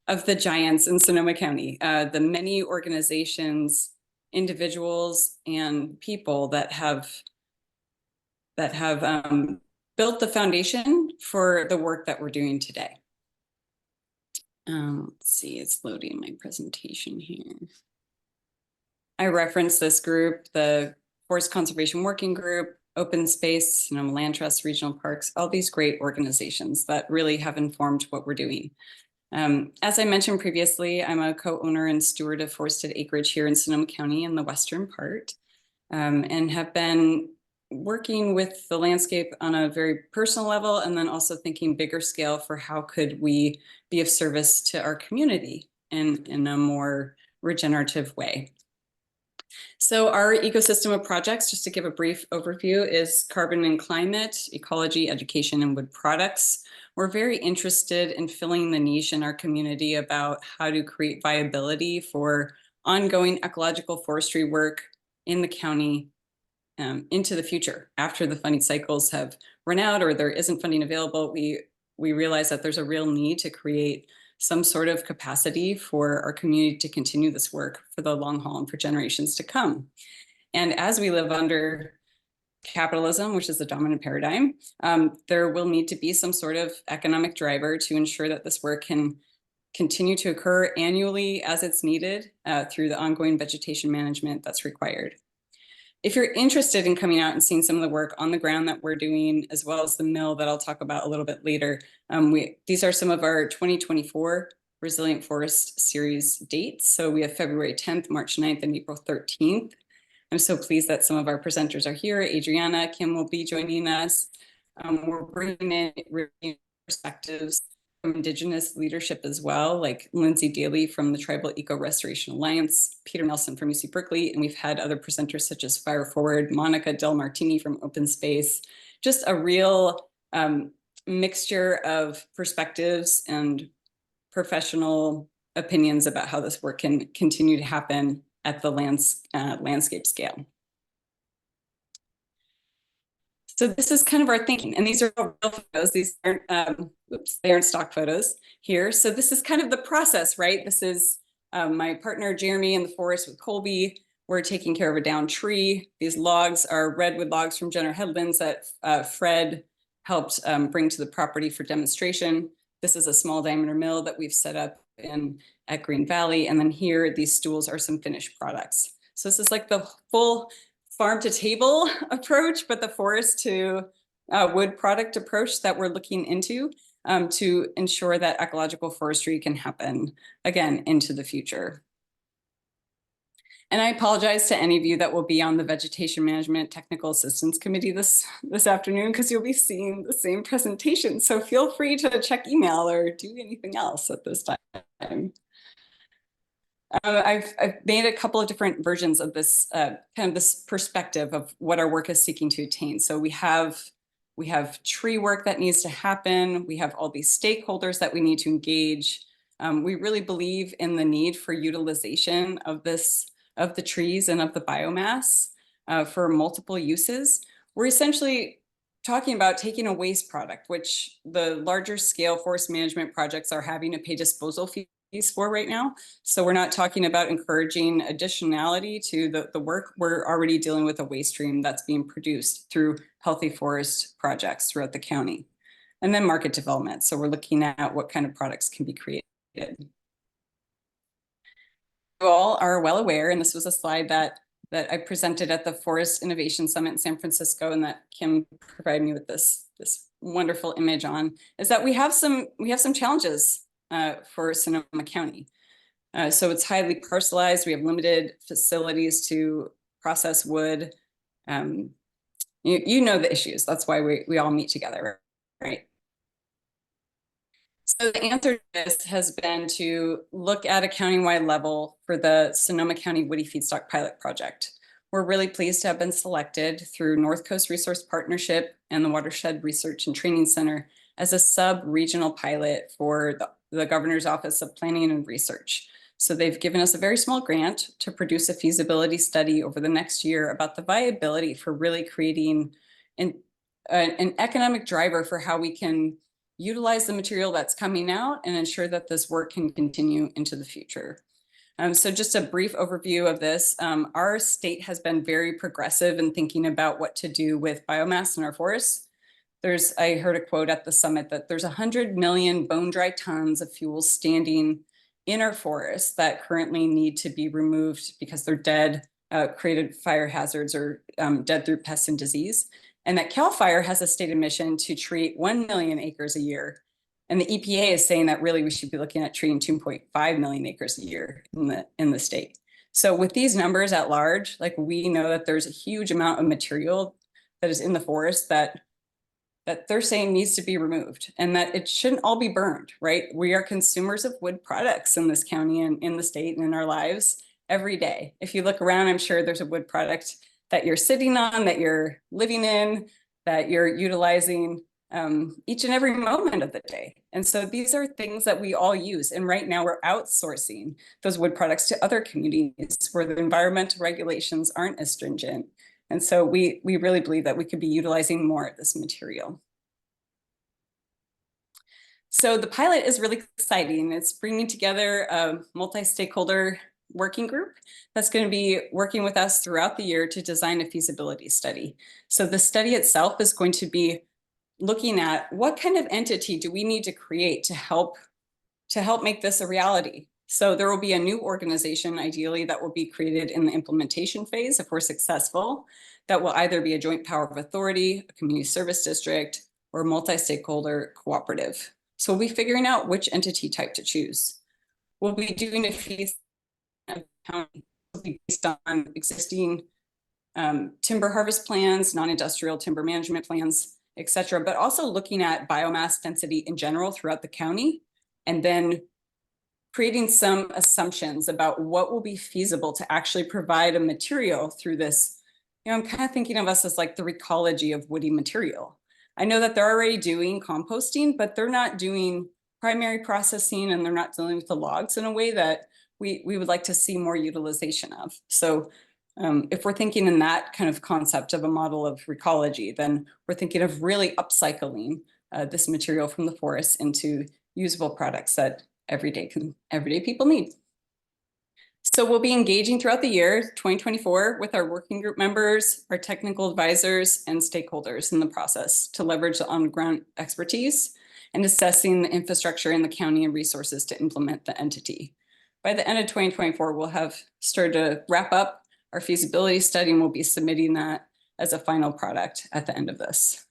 the giants in Sonoma County, the many organizations, individuals, and people that have built the foundation for the work that we're doing today. Let's see, it's loading my presentation here. I referenced this group, the Forest Conservation Working Group, Open Space, Sonoma Land Trust, Regional Parks, all these great organizations that really have informed what we're doing. As I mentioned previously, I'm a co-owner and steward of forested acreage here in Sonoma County in the western part, and have been working with the landscape on a very personal level, and then also thinking bigger scale for how could we be of service to our community in a more regenerative way. So our ecosystem of projects, just to give a brief overview, is carbon and climate, ecology, education, and wood products. We're very interested in filling the niche in our community about how to create viability for ongoing ecological forestry work in the county into the future. After the funding cycles have run out or there isn't funding available, we realize that there's a real need to create some sort of capacity for our community to continue this work for the long haul and for generations to come. And as we live under capitalism, which is the dominant paradigm, there will need to be some sort of economic driver to ensure that this work can continue to occur annually as it's needed through the ongoing vegetation management that's required. If you're interested in coming out and seeing some of the work on the ground that we're doing, as well as the mill that I'll talk about a little bit later, these are some of our 2024 Resilient Forest Series dates. So we have February 10th, March 9th, and April 13th. I'm so pleased that some of our presenters are here. Adriana, Kim will be joining us. We're bringing in perspectives from Indigenous leadership as well, like Lindsay Daly from the Tribal Eco Restoration Alliance, Peter Nelson from UC Berkeley, and we've had other presenters such as Fire Forward, Monica Del Martini from Open Space, just a real mixture of perspectives and professional opinions about how this work can continue to happen at the landscape scale. So this is kind of our thinking, and these are all real photos. These aren't, they aren't stock photos here. So this is kind of the process, right? This is my partner Jeremy in the forest with Colby. We're taking care of a downed tree. These logs are redwood logs from Jenner Headlands that Fred helped bring to the property for demonstration. This is a small diameter mill that we've set up at Green Valley. And then here, these stools are some finished products. So this is like the full farm to table approach, but the forest to wood product approach that we're looking into to ensure that ecological forestry can happen again into the future. And I apologize to any of you that will be on the Vegetation Management Technical Assistance Committee this afternoon, because you'll be seeing the same presentation. So feel free to check email or do anything else at this time. I've made a couple of different versions of this kind of this perspective of what our work is seeking to attain. So we have tree work that needs to happen. We have all these stakeholders that we need to engage. We really believe in the need for utilization of the trees and of the biomass for multiple uses. We're essentially talking about taking a waste product, which the larger scale forest management projects are having to pay disposal fees for right now. So we're not talking about encouraging additionality to the work. We're already dealing with a waste stream that's being produced through healthy forest projects throughout the county. And then market development. So we're looking at what kind of products can be created. You all are well aware, and this was a slide that I presented at the Forest Innovation Summit in San Francisco, and that Kim provided me with this wonderful image on, is that we have some challenges for Sonoma County. So it's highly parcelized. We have limited facilities to process wood. You know the issues. That's why we all meet together, right? So the answer to this has been to look at a countywide level for the Sonoma County Woody Feedstock Pilot Project. We're really pleased to have been selected through North Coast Resource Partnership and the Watershed Research and Training Center as a sub-regional pilot for the Governor's Office of Planning and Research. So they've given us a very small grant to produce a feasibility study over the next year about the viability for really creating an economic driver for how we can utilize the material that's coming out and ensure that this work can continue into the future. So just a brief overview of this. Our state has been very progressive in thinking about what to do with biomass in our forests. I heard a quote at the summit that there's 100 million bone dry tons of fuel standing in our forests that currently need to be removed because they're dead, created fire hazards, or dead through pests and disease. And that CAL FIRE has a stated mission to treat 1 million acres a year. And the EPA is saying that really we should be looking at treating 2.5 million acres a year in the state. So with these numbers at large, like, we know that there's a huge amount of material that is in the forest that they're saying needs to be removed, and that it shouldn't all be burned, right? We are consumers of wood products in this county and in the state and in our lives every day. If you look around, I'm sure there's a wood product that you're sitting on, that you're living in, that you're utilizing each and every moment of the day. And so these are things that we all use. And right now we're outsourcing those wood products to other communities where the environmental regulations aren't as stringent And so we really believe that we could be utilizing more of this material. So the pilot is really exciting. It's bringing together a multi-stakeholder working group that's going to be working with us throughout the year to design a feasibility study. So the study itself is going to be looking at what kind of entity do we need to create to help make this a reality. So there will be a new organization, ideally, that will be created in the implementation phase if we're successful, that will either be a joint power of authority, a community service district, or a multi-stakeholder cooperative. So we'll be figuring out which entity type to choose. We'll be doing a fees based on existing timber harvest plans, non-industrial timber management plans, et cetera, but also looking at biomass density in general throughout the county, and then creating some assumptions about what will be feasible to actually provide a material through this. You know, I'm kind of thinking of us as like the recology of woody material. I know that they're already doing composting, but they're not doing primary processing, and they're not dealing with the logs in a way that we would like to see more utilization of. So if we're thinking in that kind of concept of a model of recology, then we're thinking of really upcycling this material from the forest into usable products that everyday people need. So we'll be engaging throughout the year 2024 with our working group members, our technical advisors, and stakeholders in the process to leverage the on-ground expertise and assessing the infrastructure in the county and resources to implement the entity. By the end of 2024, we'll have started to wrap up our feasibility study, and we'll be submitting that as a final product at the end of this.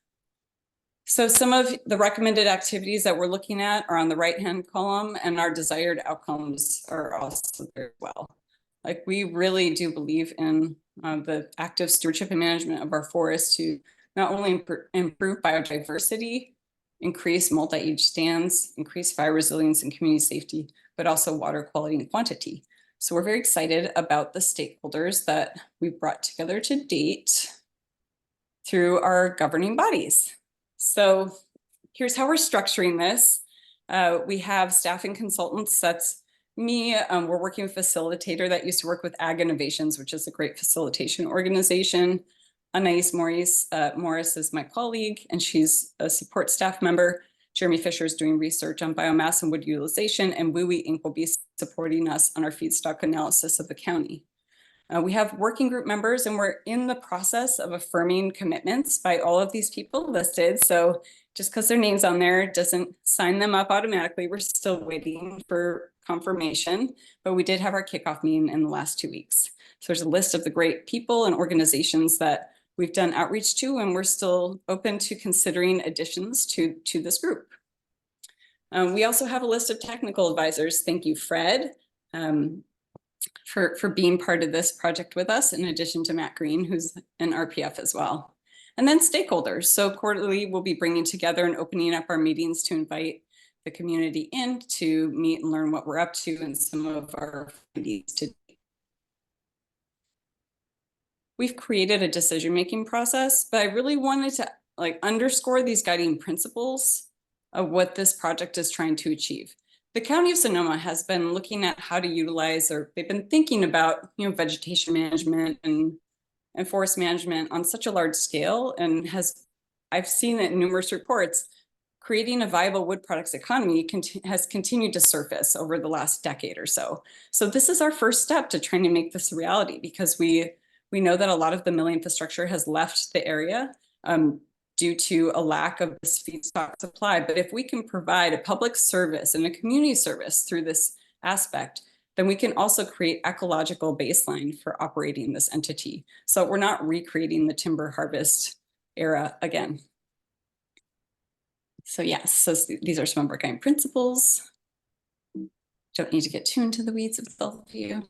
So some of the recommended activities that we're looking at are on the right-hand column, and our desired outcomes are also there as well. Like, we really do believe in the active stewardship and management of our forests to not only improve biodiversity, increase multi-age stands, increase fire resilience and community safety, but also water quality and quantity. So we're very excited about the stakeholders that we've brought together to date through our governing bodies. So here's how we're structuring this. We have staff and consultants. That's me. We're working with a facilitator that used to work with Ag Innovations, which is a great facilitation organization. Anais Morris is my colleague, and she's a support staff member. Jeremy Fisher is doing research on biomass and wood utilization, and WUI Inc. will be supporting us on our feedstock analysis of the county. We have working group members, and we're in the process of affirming commitments by all of these people listed. So just because their name's on there doesn't sign them up automatically. We're still waiting for confirmation, but we did have our kickoff meeting in the last 2 weeks. So there's a list of the great people and organizations that we've done outreach to, and we're still open to considering additions to this group. We also have a list of technical advisors. Thank you, Fred, for being part of this project with us, in addition to Matt Green, who's an RPF as well. And then stakeholders. So quarterly, we'll be bringing together and opening up our meetings to invite the community in to meet and learn what we're up to and some of our findings to date. We've created a decision-making process, but I really wanted to underscore these guiding principles of what this project is trying to achieve. The County of Sonoma has been looking at how to utilize, or they've been thinking about, vegetation management and forest management on such a large scale, and I've seen it in numerous reports, creating a viable wood products economy has continued to surface over the last decade or so. So this is our first step to trying to make this a reality, because we know that a lot of the mill infrastructure has left the area due to a lack of this feedstock supply. But if we can provide a public service and a community service through this aspect, then we can also create ecological baseline for operating this entity. So we're not recreating the timber harvest era again. So yes, so these are some of our guiding principles. Don't need to get too into the weeds of both of you.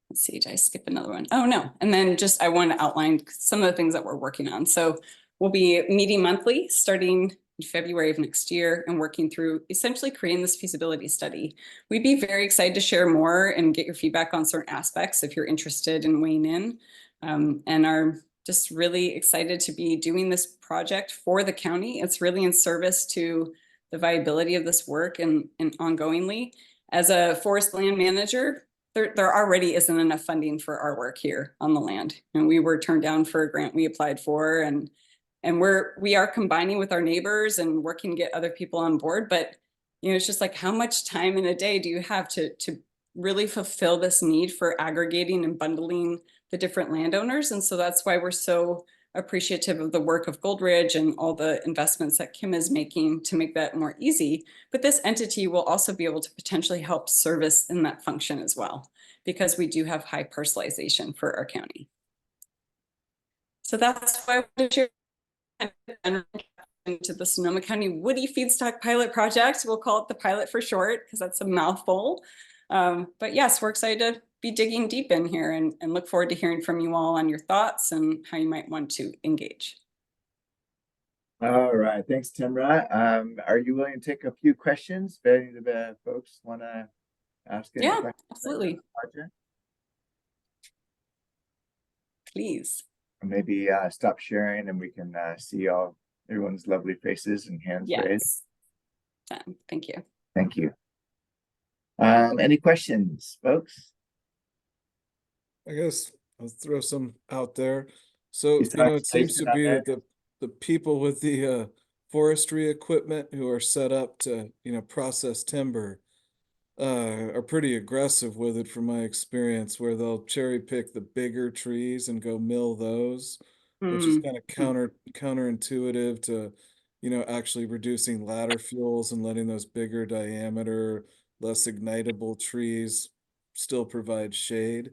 Let's see, did I skip another one? Oh no, and then just I want to outline some of the things that we're working on. So we'll be meeting monthly starting in February of next year and working through essentially creating this feasibility study. We'd be very excited to share more and get your feedback on certain aspects if you're interested in weighing in, and are just really excited to be doing this project for the county. It's really in service to the viability of this work and ongoingly. As a forest land manager, there already isn't enough funding for our work here on the land. And we were turned down for a grant we applied for, and we are combining with our neighbors and working to get other people on board. But, you know, it's just like, how much time in a day do you have to really fulfill this need for aggregating and bundling the different landowners? And so that's why we're so appreciative of the work of Goldridge and all the investments that Kim is making to make that more easy. But this entity will also be able to potentially help service in that function as well, because we do have high parcelization for our county. So that's why I wanted to share into the Sonoma County Woody Feedstock Pilot Project. We'll call it the pilot for short, because that's a mouthful. But yes, we're excited to be digging deep in here, and look forward to hearing from you all on your thoughts and how you might want to engage. All right, thanks, Temra. Are you willing to take a few questions? If any of the folks want to ask any Yeah, questions? absolutely. Please. Or maybe stop sharing and we can see everyone's lovely faces and hands raised. Yes. Thank you. Thank you. Any questions, folks? I guess I'll throw some out there. So, Is you know, that it seems to Jason out be there? that the people with the forestry equipment who are set up to, you know, process timber are pretty aggressive with it from my experience, where they'll cherry pick the bigger trees and go mill those, which is kind of counterintuitive to, you know, actually reducing ladder fuels and letting those bigger diameter, less ignitable trees still provide shade.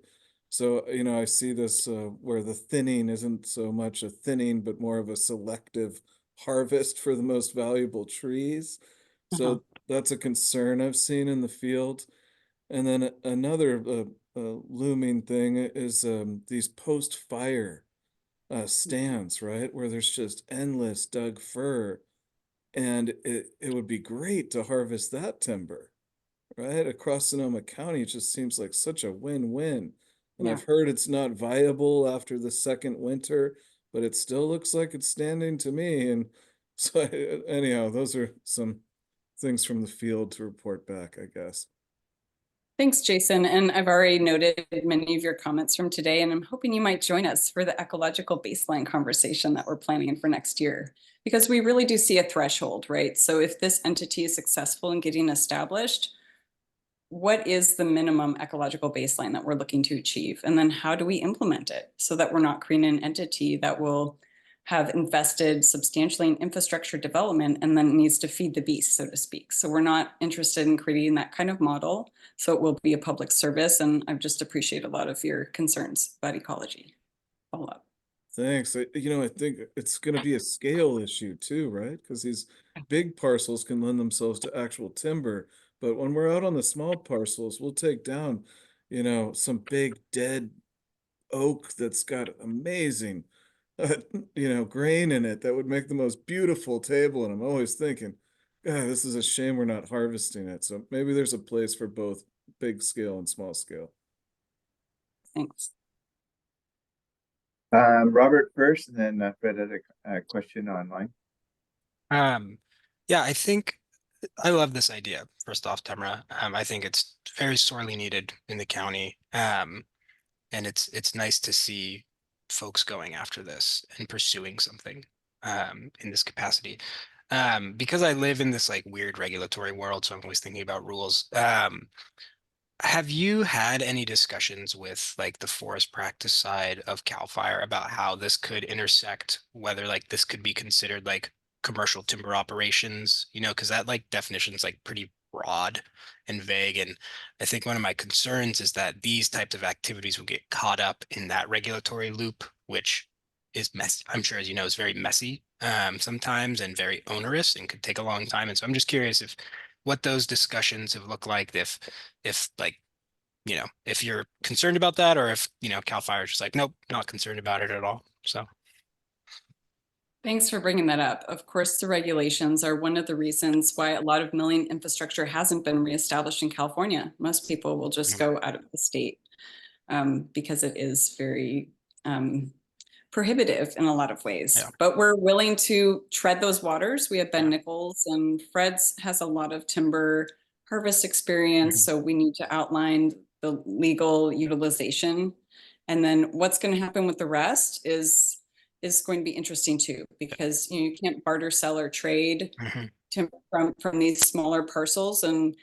So, you know, I see this where the thinning isn't so much a thinning, but more of a selective harvest for the most valuable trees. So that's a concern I've seen in the field. And then another looming thing is these post-fire stands, right? Where there's just endless Doug fir. And it would be great to harvest that timber, right? Across Sonoma County, it just seems like such a win-win. And I've heard it's not viable after the second winter, but it still looks like it's standing to me. And so anyhow, those are some things from the field to report back, I guess. Thanks, Jason. And I've already noted many of your comments from today, and I'm hoping you might join us for the ecological baseline conversation that we're planning for next year, because we really do see a threshold, right? So if this entity is successful in getting established, what is the minimum ecological baseline that we're looking to achieve? And then how do we implement it so that we're not creating an entity that will have invested substantially in infrastructure development and then needs to feed the beast, so to speak. So we're not interested in creating that kind of model. So it will be a public service. And I've just appreciate a lot of your concerns about ecology. Follow up. Thanks. You know, I think it's going to be a scale issue too, right? Because these big parcels can lend themselves to actual timber. But when we're out on the small parcels, we'll take down, you know, some big dead oak that's got amazing, you know, grain in it that would make the most beautiful table. And I'm always thinking, God, this is a shame we're not harvesting it. So maybe there's a place for both big scale and small scale. Thanks. Robert first, and then Fred had a question online. Yeah, I think I love this idea. First off, Temra, I think it's very sorely needed in the county. And it's nice to see folks going after this and pursuing something in this capacity. Because I live in this like weird regulatory world, so I'm always thinking about rules. Have you had any discussions with like the forest practice side of CAL FIRE about how this could intersect, whether like this could be considered like commercial timber operations, you know, because that like definition is like pretty broad and vague. And I think one of my concerns is that these types of activities will get caught up in that regulatory loop, which is messy. I'm sure, as you know, is very messy sometimes and very onerous and could take a long time. And so I'm just curious if what those discussions have looked like, if like, you know, if you're concerned about that, or if, you know, CAL FIRE is just like, nope, not concerned about it at all. So. Thanks for bringing that up. Of course, the regulations are one of the reasons why a lot of milling infrastructure hasn't been reestablished in California. Most people will just go out of the state because it is very prohibitive in a lot of ways. Yeah. But we're willing to tread those waters. We have Ben Nichols, and Fred's has a lot of timber harvest experience. So we need to outline the legal utilization. And then what's going to happen with the rest is going to be interesting too, because you can't barter, sell, or trade from these smaller parcels. And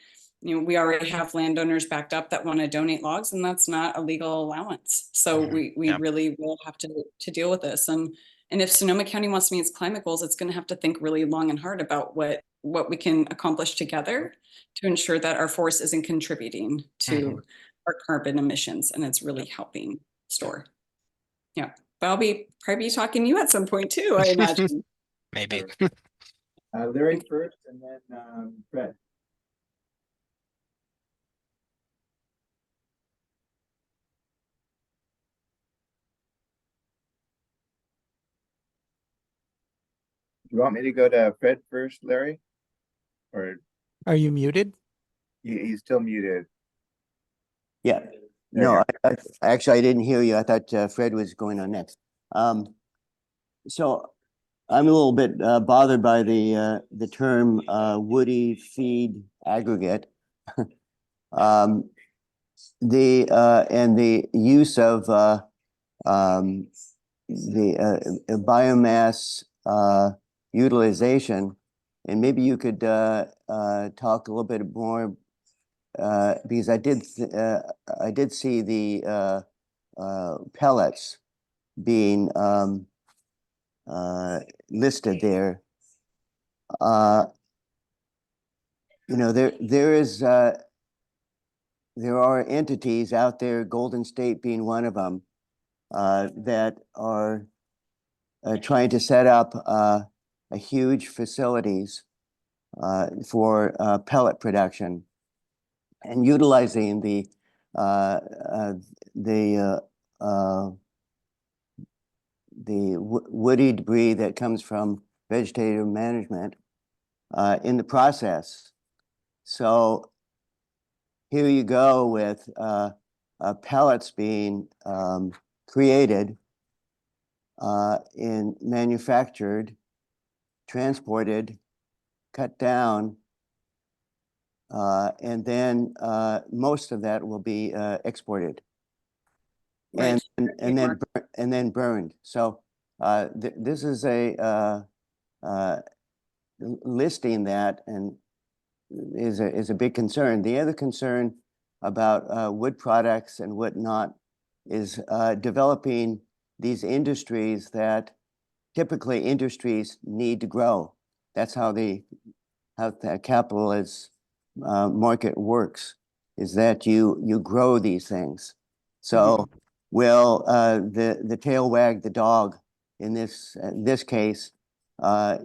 we already have landowners backed up that want to donate logs, and that's not a legal allowance. So we really will have to deal with this. And if Sonoma County wants to meet its climate goals, it's going to have to think really long and hard about what we can accomplish together to ensure that our forest isn't contributing to our carbon emissions, and it's really helping store. Yeah, but I'll probably be talking to you at some point too, I imagine. Maybe. Larry first, and then Fred. You want me to go to Fred first, Larry? Or Are you muted? he's still muted? Yeah. There you No, actually, I didn't hear you. I thought Fred was going on next. So I'm a little bit bothered by the term woody feed aggregate. And the use of the biomass utilization, and maybe you could talk a little bit more, because I did see the pellets being listed there. There are entities out there, Golden State being one of them, that are trying to set up a huge facilities for pellet production, and utilizing the woody debris that comes from vegetative management in the process. So here you go with pellets being created, and manufactured, transported, cut down, and then most of that will be exported, Right. and then burned. So this is a listing that and is a big concern. The other concern about wood products and whatnot is developing these industries that typically industries need to grow. That's how the capitalist market works, is that you grow these things. So will the tail wag the dog in this case?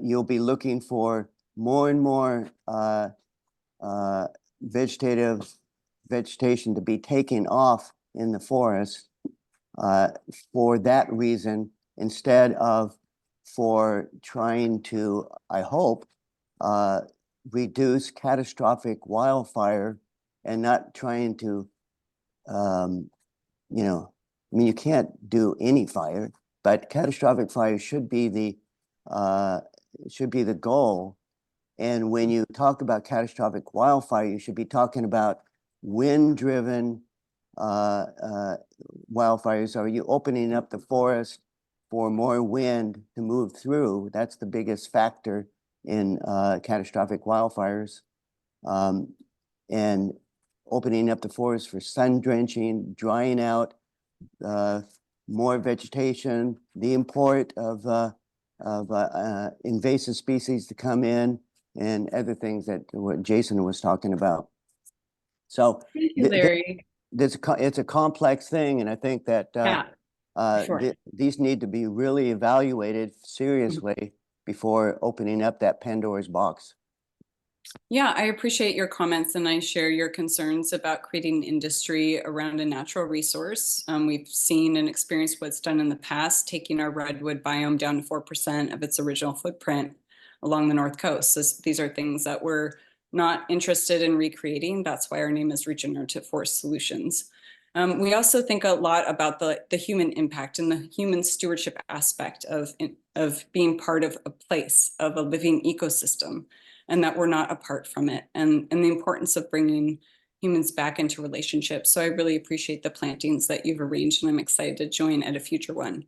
You'll be looking for more and more vegetation to be taken off in the forest for that reason, instead of for trying to, I hope, reduce catastrophic wildfire, and not trying to, you can't do any fire, but catastrophic fire should be the goal. And when you talk about catastrophic wildfire, you should be talking about wind-driven wildfires. Are you opening up the forest for more wind to move through? That's the biggest factor in catastrophic wildfires. And opening up the forest for sun drenching, drying out, more vegetation, the import of invasive species to come in, and other things that what Jason was talking about. So Thank you, Larry. it's a complex thing, and I think that sure. these need to be really evaluated seriously before opening up that Pandora's box. Yeah, I appreciate your comments, and I share your concerns about creating industry around a natural resource. We've seen and experienced what's done in the past, taking our redwood biome down to 4% of its original footprint along the North Coast. These are things that we're not interested in recreating. That's why our name is Regenerative Forest Solutions. We also think a lot about the human impact and the human stewardship aspect of being part of a place, of a living ecosystem, and that we're not apart from it, and the importance of bringing humans back into relationships. So I really appreciate the plantings that you've arranged, and I'm excited to join at a future one.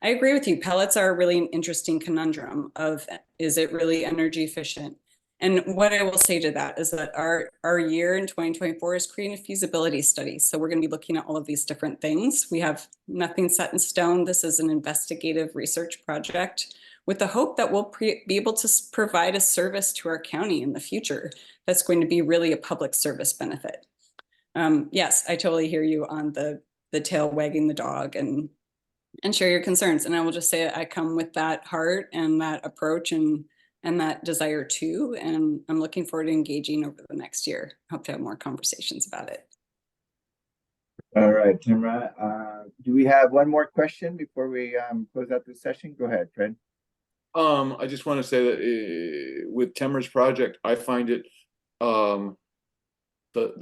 I agree with you. Pellets are a really interesting conundrum of, is it really energy efficient? And what I will say to that is that our year in 2024 is creating a feasibility study. So we're going to be looking at all of these different things. We have nothing set in stone. This is an investigative research project with the hope that we'll be able to provide a service to our county in the future that's going to be really a public service benefit. Yes, I totally hear you on the tail wagging the dog and share your concerns. And I will just say I come with that heart and that approach and that desire too. And I'm looking forward to engaging over the next year. Hope to have more conversations about it. All right, Temra. Do we have one more question before we close out this session? Go ahead, Fred. I just want to say that with Temra's project, I find it the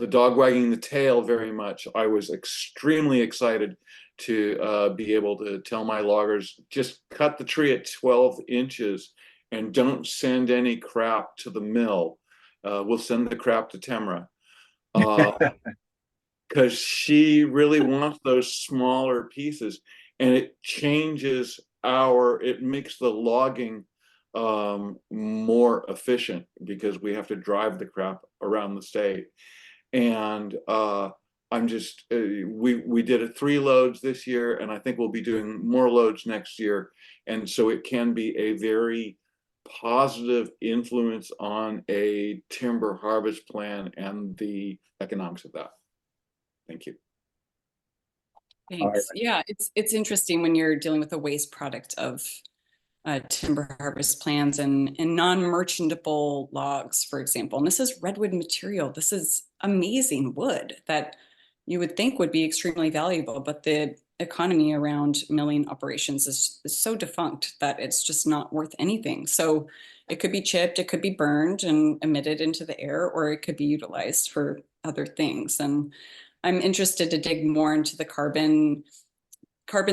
dog wagging the tail very much. I was extremely excited to be able to tell my loggers, just cut the tree at 12 inches and don't send any crap to the mill. We'll send the crap to Temra. Because she really wants those smaller pieces, and it changes it makes the logging more efficient because we have to drive the crap around the state. And I'm just we did 3 loads this year, and I think we'll be doing more loads next year, and so it can be a very positive influence on a timber harvest plan and the economics of that. Thank you. Thanks. Yeah, it's interesting when you're dealing with a waste product of timber harvest plans and non-merchantable logs, for example. And this is redwood material. This is amazing wood that you would think would be extremely valuable, but the economy around milling operations is so defunct that it's just not worth anything. So it could be chipped, it could be burned and emitted into the air, or it could be utilized for other things. And I'm interested to dig more into the carbon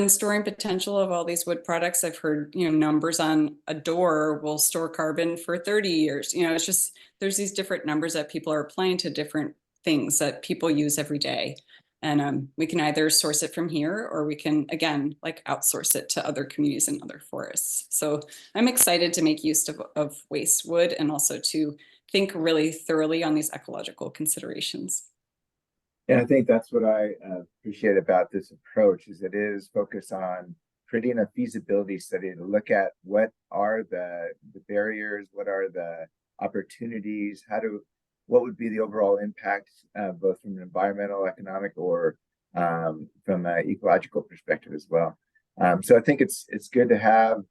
storing potential of all these wood products. I've heard, numbers on a door will store carbon for 30 years. It's just, there's these different numbers that people are applying to different things that people use every day. And we can either source it from here, or we can, again, like outsource it to other communities and other forests. So I'm excited to make use of waste wood, and also to think really thoroughly on these ecological considerations. And I think that's what I appreciate about this approach, is it is focused on creating a feasibility study to look at what are the barriers, what are the opportunities, what would be the overall impact, both from an environmental, economic, or from an ecological perspective as well. So I think it's good to have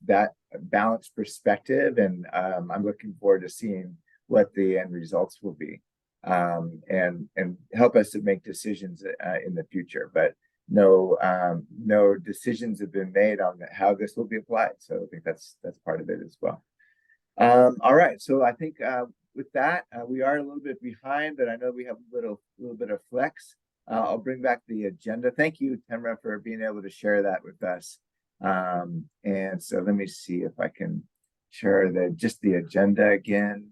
that balanced perspective, and I'm looking forward to seeing what the end results will be. And help us to make decisions in the future. But no decisions have been made on how this will be applied. So I think that's part of it as well. All right, so I think with that, we are a little bit behind, but I know we have a little bit of flex. I'll bring back the agenda. Thank you, Temra, for being able to share that with us. And so let me see if I can share just the agenda again.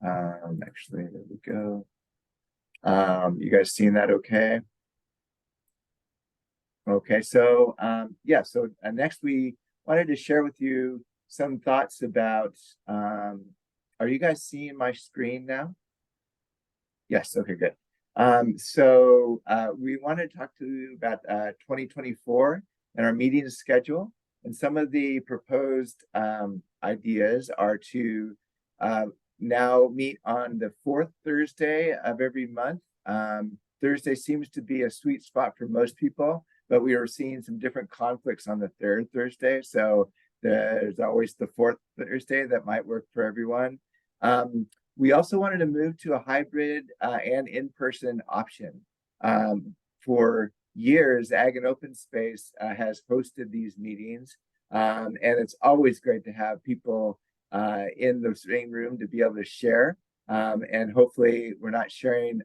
Actually, there we go. You guys seeing that okay? Okay, so yeah, so next we wanted to share with you some thoughts about, are you guys seeing my screen now? Yes, okay, good. So we wanted to talk to you about 2024 and our meeting schedule, and some of the proposed ideas are to now meet on the 4th Thursday of every month. Thursday seems to be a sweet spot for most people, but we are seeing some different conflicts on the 3rd Thursday. So there's always the 4th Thursday that might work for everyone. We also wanted to move to a hybrid and in-person option. For years, Ag and Open Space has hosted these meetings, and it's always great to have people in the same room to be able to share. And hopefully we're not sharing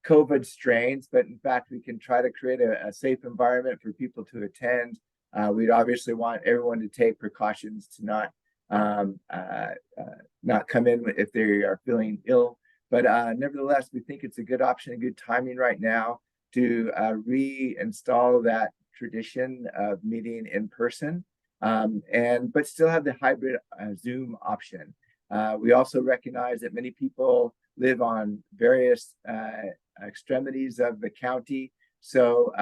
COVID strains, but in fact, we can try to create a safe environment for people to attend. We'd obviously want everyone to take precautions to not come in if they are feeling ill, But nevertheless, we think it's a good option, a good timing right now to reinstall that tradition of meeting in person, but still have the hybrid Zoom option. We also recognize that many people live on various extremities of the county. So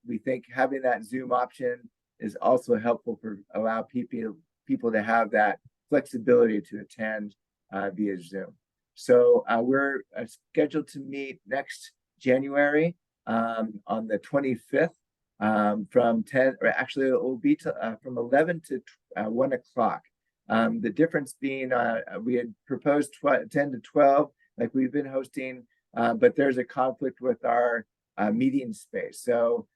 we think having that Zoom option is also helpful for allow people to have that flexibility to attend via Zoom. So we're scheduled to meet next January on the 25th from 10, or actually it will be from 11 to 1 o'clock. The difference being we had proposed 10 to 12 like we've been hosting, but there's a conflict with our meeting space. So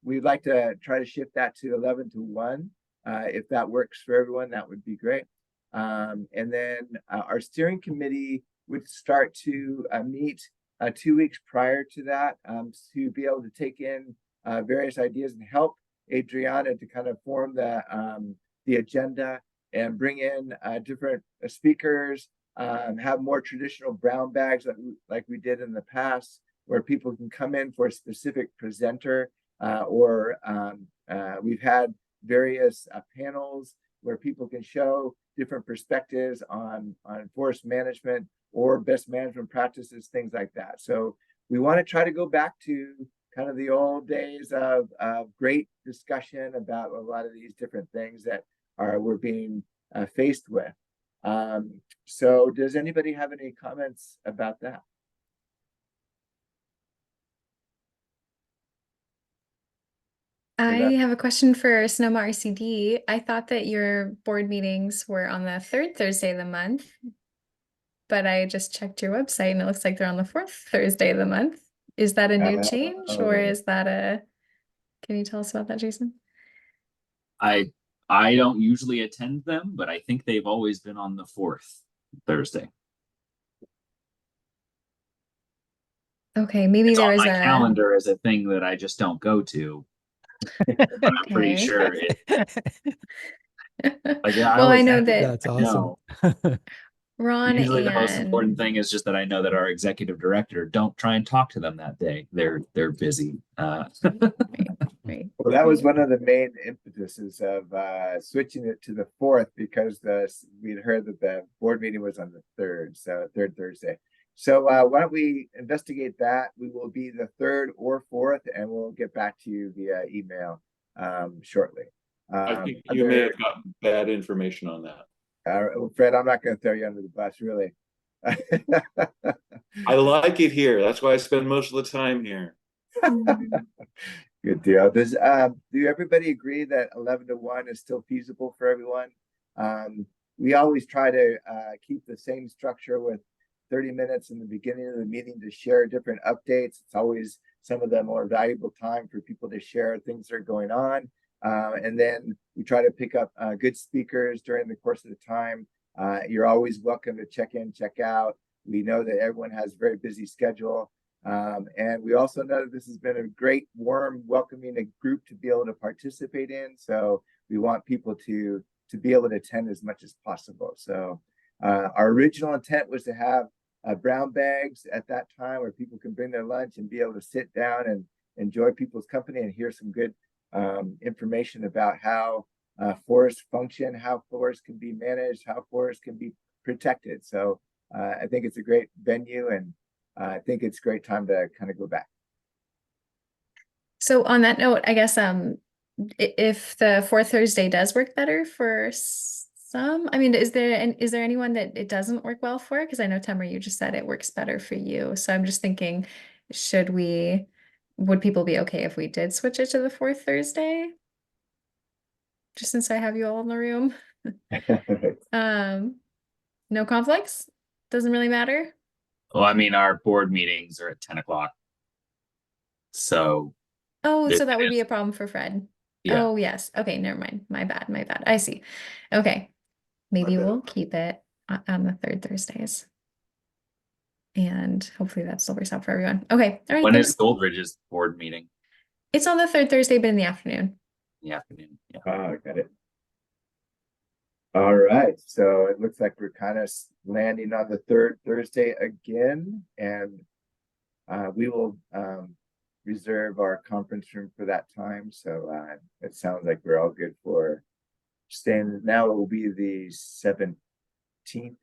we'd like to try to shift that to 11 to 1. If that works for everyone, that would be great. And then our steering committee would start to meet 2 weeks prior to that to be able to take in various ideas and help Adriana to kind of form the agenda and bring in different speakers, have more traditional brown bags like we did in the past, where people can come in for a specific presenter, or we've had various panels where people can show different perspectives on forest management or best management practices, things like that. So we want to try to go back to kind of the old days of great discussion about a lot of these different things that we're being faced with. So does anybody have any comments about that? I have a question for Sonoma RCD. I thought that your board meetings were on the third Thursday of the month, but I just checked your website and it looks like they're on the fourth Thursday of the month. Is that a new change, or is that can you tell us about that, Jason? I don't usually attend them, but I think they've always been on the fourth Thursday. Okay, maybe It's there on was my a calendar as a thing that I just don't go to. But I'm pretty sure it, like, I Well, I always know have to that That's awesome. Ron usually the most and important thing is just that I know that our executive director, don't try and talk to them that day. They're busy. right. Well, that was one of the main impetuses of switching it to the fourth, because we'd heard that the board meeting was on the third Thursday. So why don't we investigate that? We will be the third or fourth, and we'll get back to you via email shortly. I think you may have gotten bad information on that. Fred, I'm not going to throw you under the bus, really. I like it here. That's why I spend most of the time here. Good deal. Do everybody agree that 11 to 1 is still feasible for everyone? We always try to keep the same structure with 30 minutes in the beginning of the meeting to share different updates. It's always some of the more valuable time for people to share things that are going on. And then we try to pick up good speakers during the course of the time. You're always welcome to check in, check out. We know that everyone has a very busy schedule. And we also know that this has been a great, warm, welcoming group to be able to participate in. So we want people to be able to attend as much as possible. So our original intent was to have brown bags at that time where people can bring their lunch and be able to sit down and enjoy people's company and hear some good information about how forests function, how forests can be managed, how forests can be protected. So I think it's a great venue, and I think it's a great time to kind of go back. So on that note, I guess if the fourth Thursday does work better for some, I mean, is there anyone that it doesn't work well for? Because I know, Temra, you just said it works better for you. So I'm just thinking, would people be okay if we did switch it to the fourth Thursday? Just since I have you all in the room. No conflicts? Doesn't really matter? Well, I mean, our board meetings are at 10 o'clock. So. Oh, so that would be a problem for Fred. Yeah. Oh, yes. Okay, never mind. My bad. I see. Okay. Maybe we'll keep it on the third Thursdays. And hopefully that still works out for everyone. Okay. All right. When Thanks. is Goldridge's board meeting? It's on the third Thursday, but in the afternoon. In the afternoon. Yeah. Oh, got it. All right, so it looks like we're kind of landing on the third Thursday again, and we will reserve our conference room for that time. So it sounds like we're all good for staying. Now it will be the 17th,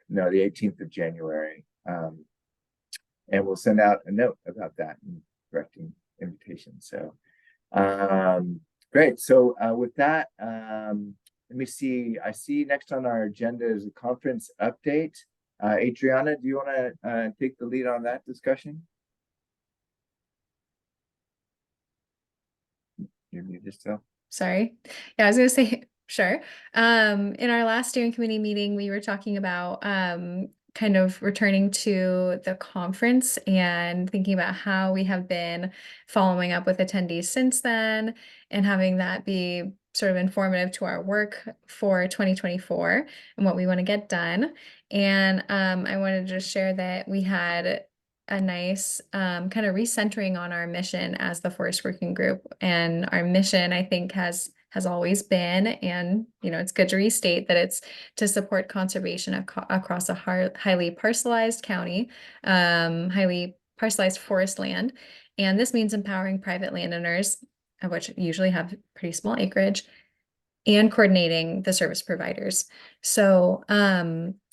no, the 18th of January. And we'll send out a note about that and directing invitation. So great. So with that, let me see. I see next on our agenda is a conference update. Adriana, do you want to take the lead on that discussion? You're muted still. Sorry. Yeah, I was gonna say, sure. In our last steering committee meeting, we were talking about kind of returning to the conference and thinking about how we have been following up with attendees since then and having that be sort of informative to our work for 2024 and what we want to get done. And I wanted to just share that we had a nice kind of recentering on our mission as the Forest Working Group. And our mission, I think, has always been, and it's good to restate that it's to support conservation across a highly parcelized county, highly parcelized forest land. And this means empowering private landowners, which usually have pretty small acreage, and coordinating the service providers. So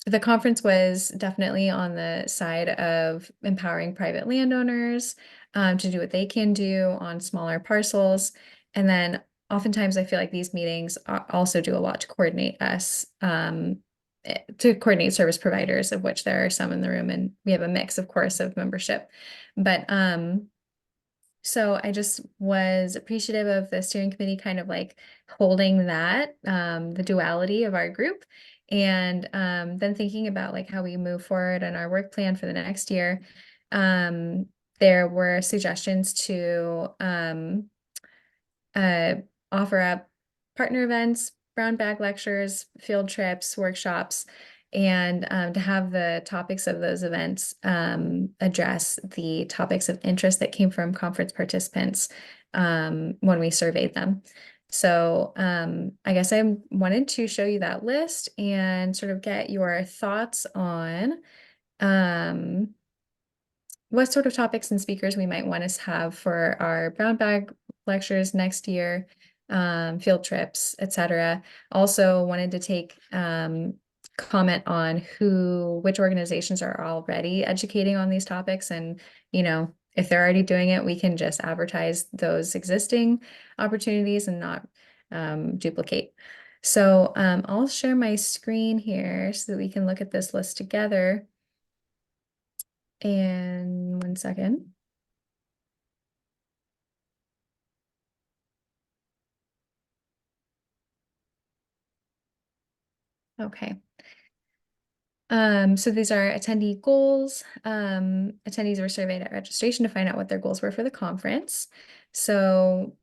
the conference was definitely on the side of empowering private landowners to do what they can do on smaller parcels. And then oftentimes I feel like these meetings also do a lot to coordinate us, to coordinate service providers, of which there are some in the room, and we have a mix, of course, of membership. But so I just was appreciative of the steering committee kind of like holding that, the duality of our group, and then thinking about like how we move forward on our work plan for the next year. There were suggestions to offer up partner events, brown bag lectures, field trips, workshops, and to have the topics of those events address the topics of interest that came from conference participants when we surveyed them. So I guess I wanted to show you that list and sort of get your thoughts on what sort of topics and speakers we might want to have for our brown bag lectures next year, field trips, etc. Also wanted to take comment on which organizations are already educating on these topics, and if they're already doing it, we can just advertise those existing opportunities and not duplicate. So I'll share my screen here so that we can look at this list together. And 1 second. Okay. So these are attendee goals. Attendees were surveyed at registration to find out what their goals were for the conference. So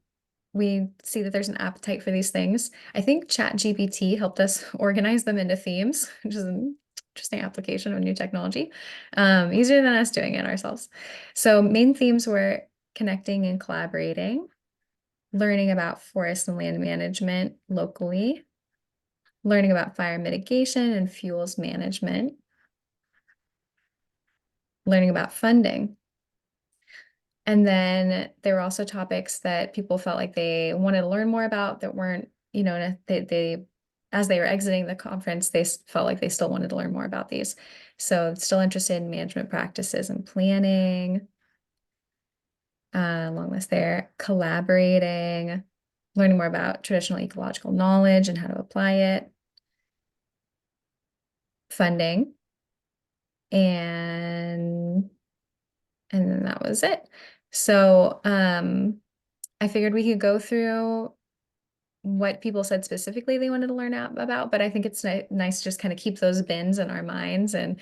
we see that there's an appetite for these things. I think ChatGPT helped us organize them into themes, which is an interesting application of new technology. Easier than us doing it ourselves. So main themes were connecting and collaborating, learning about forest and land management locally, learning about fire mitigation and fuels management, learning about funding. And then there were also topics that people felt like they wanted to learn more about that weren't, they as they were exiting the conference, they felt like they still wanted to learn more about these. So still interested in management practices and planning. Long list there, collaborating, learning more about traditional ecological knowledge and how to apply it, funding, and then that was it. So I figured we could go through what people said specifically they wanted to learn about, but I think it's nice to just kind of keep those bins in our minds and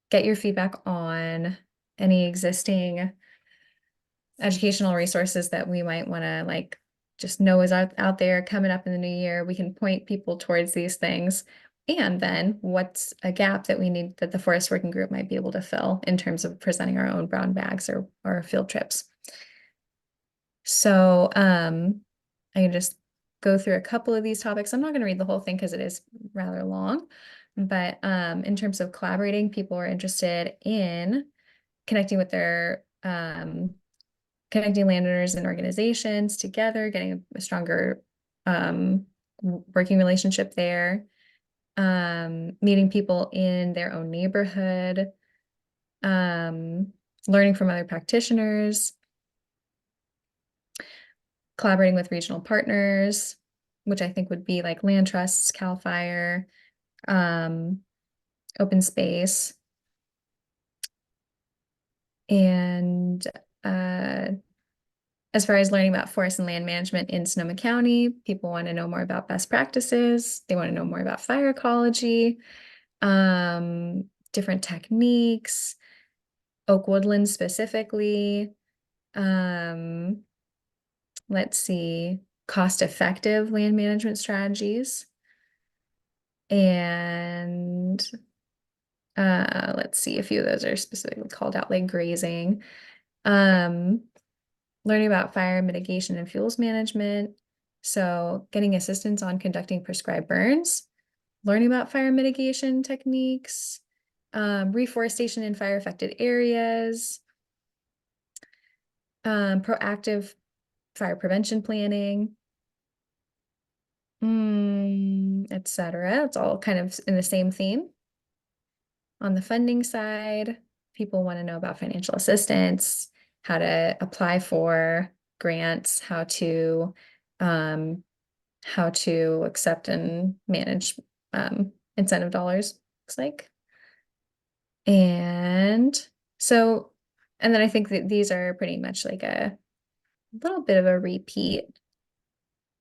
get your feedback on any existing educational resources that we might want to just know is out there coming up in the new year. We can point people towards these things. And then what's a gap that we need that the Forest Working Group might be able to fill in terms of presenting our own brown bags or field trips. So I can just go through a couple of these topics. I'm not going to read the whole thing because it is rather long, but in terms of collaborating, people are interested in connecting with their connecting landowners and organizations together, getting a stronger working relationship there, meeting people in their own neighborhood, learning from other practitioners, collaborating with regional partners, which I think would be like land trusts, CAL FIRE, open space. And as far as learning about forest and land management in Sonoma County, people want to know more about best practices. They want to know more about fire ecology, different techniques, oak woodlands specifically. Let's see, cost-effective land management strategies. And let's see, a few of those are specifically called out, like grazing. Learning about fire mitigation and fuels management. So getting assistance on conducting prescribed burns, learning about fire mitigation techniques, reforestation in fire affected areas, proactive fire prevention planning, etc. It's all kind of in the same theme. On the funding side, people want to know about financial assistance, how to apply for grants, how to accept and manage incentive dollars, looks like. And so, and then I think that these are pretty much like a little bit of a repeat,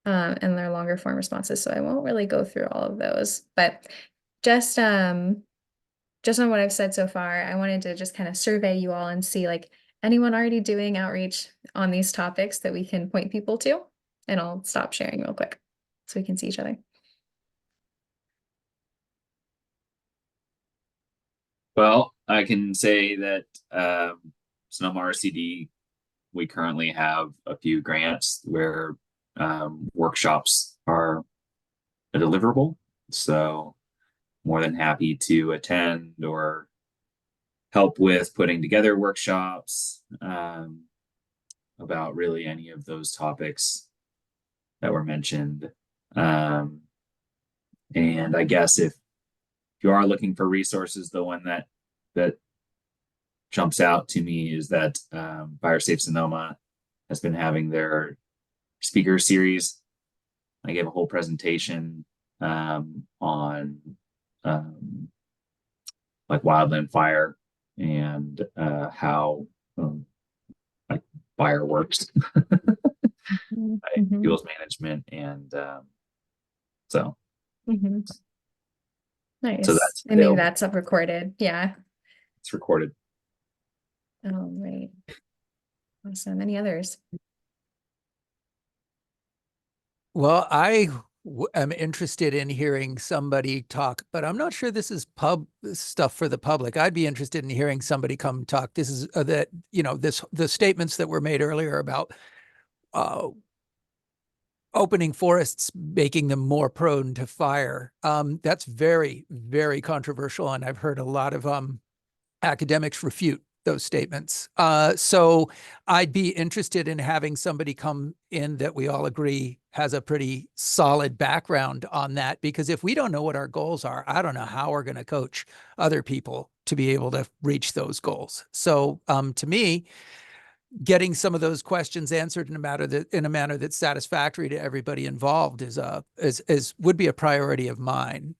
and they're longer form responses, so I won't really go through all of those, but just on what I've said so far, I wanted to just kind of survey you all and see like anyone already doing outreach on these topics that we can point people to. And I'll stop sharing real quick so we can see each other. Well, I can say that Sonoma RCD, we currently have a few grants where workshops are a deliverable. So more than happy to attend or help with putting together workshops about really any of those topics that were mentioned. And I guess if you are looking for resources, the one that jumps out to me is that Fire Safe Sonoma has been having their speaker series. I gave a whole presentation on like wildland fire and how like fire works, fuels management, and so. Nice. So that's and maybe available. that's up recorded. Yeah. It's recorded. Oh, right. Awesome. Any others? Well, I am interested in hearing somebody talk, but I'm not sure this is pub stuff for the public. I'd be interested in hearing somebody come talk. This is that, you know, the statements that were made earlier about opening forests, making them more prone to fire. That's very, very controversial. And I've heard a lot of academics refute those statements. So I'd be interested in having somebody come in that we all agree has a pretty solid background on that, because if we don't know what our goals are, I don't know how we're going to coach other people to be able to reach those goals. So to me, getting some of those questions answered in a manner that's satisfactory to everybody involved would be a priority of mine.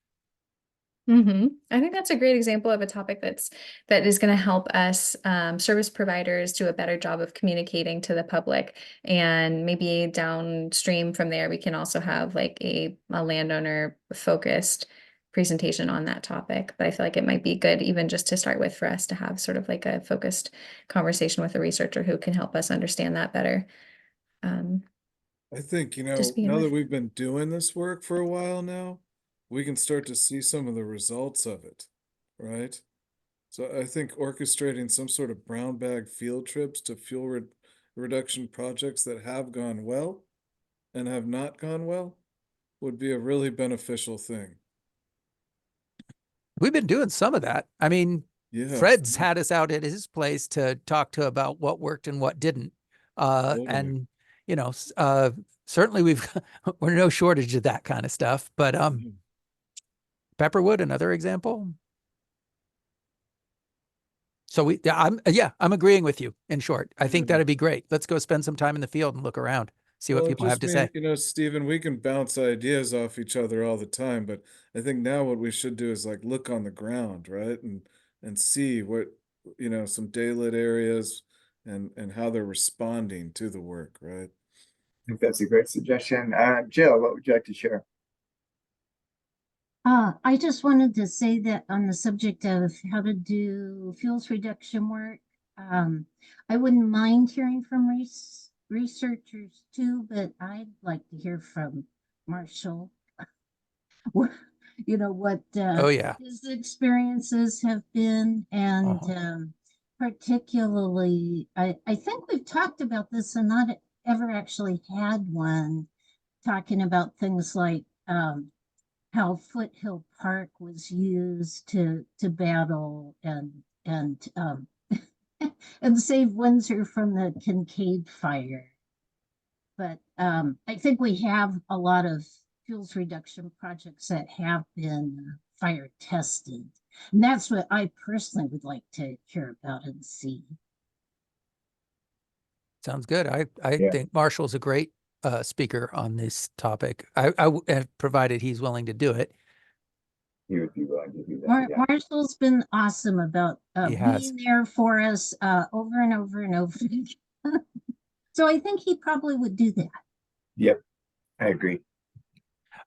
I think that's a great example of a topic that is going to help us service providers do a better job of communicating to the public, and maybe downstream from there we can also have like a landowner focused presentation on that topic. But I feel like it might be good even just to start with for us to have sort of like a focused conversation with a researcher who can help us understand that better. I think, you know, Just begin now that with. we've been doing this work for a while now, we can start to see some of the results of it, right? So I think orchestrating some sort of brown bag field trips to fuel reduction projects that have gone well, and have not gone well would be a really beneficial thing. We've been doing some of that. I mean, Yeah. Fred's had us out at his place to talk to about what worked and what didn't. Totally. And you know, certainly we're no shortage of that kind of stuff. But Pepperwood, another example. So I'm agreeing with you. In short, I think that'd be great. Let's go spend some time in the field and look around, see what Well, it people have just to mean, say. you know, Stephen, we can bounce ideas off each other all the time, but I think now what we should do is like look on the ground, right? And see what, you know, some daylit areas and how they're responding to the work, right? I think that's a great suggestion. Jill, what would you like to share? I just wanted to say that on the subject of how to do fuels reduction work, I wouldn't mind hearing from researchers too, but I'd like to hear from Marshall. You know, what Oh yeah. his experiences have been, and particularly, I think we've talked about this and not ever actually had one talking about things like how Foothill Park was used to battle and and save Windsor from the Kincaid fire. But I think we have a lot of fuels reduction projects that have been fire tested, and that's what I personally would like to hear about and see. Sounds good. I Yeah. think Marshall's a great speaker on this topic. Provided he's willing to do it. He would be willing to do that. Yeah. Marshall's been awesome about He has. being there for us over and over and over again. So I think he probably would do that. Yep, I agree.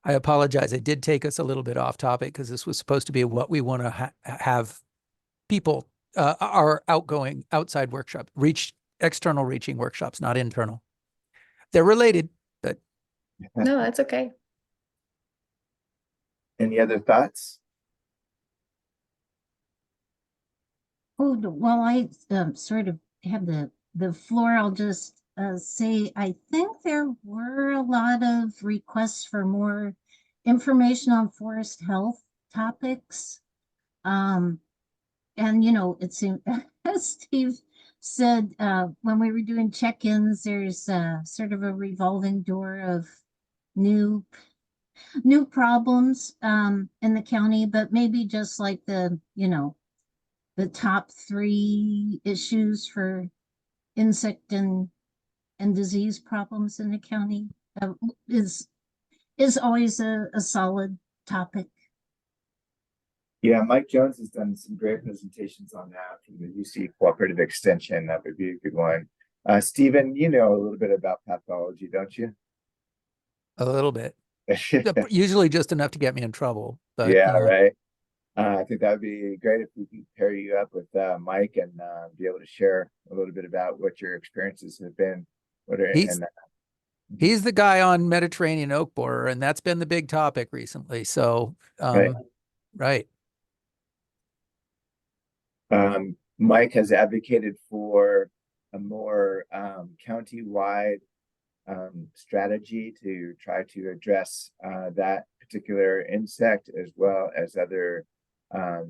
I apologize. It did take us a little bit off topic because this was supposed to be what we want to have people, our outgoing outside workshop, external reaching workshops, not internal. They're related, but No, that's okay. Any other thoughts? Oh, while I sort of have the floor, I'll just say I think there were a lot of requests for more information on forest health topics. And you know, it seemed, as Steve said, when we were doing check-ins, there's sort of a revolving door of new problems in the county, but maybe just like the top 3 issues for insect and disease problems in the county is always a solid topic. Yeah, Mike Jones has done some great presentations on that from the UC Cooperative Extension. That would be a good one. Stephen, you know a little bit about pathology, don't you? a little bit. Usually just enough to get me in trouble. But yeah, right. I think that would be great if we could pair you up with Mike and be able to share a little bit about what your experiences have been. He's the guy on Mediterranean oak borer, and that's been the big topic recently. So, right. Mike has advocated for a more county-wide strategy to try to address that particular insect, as well as other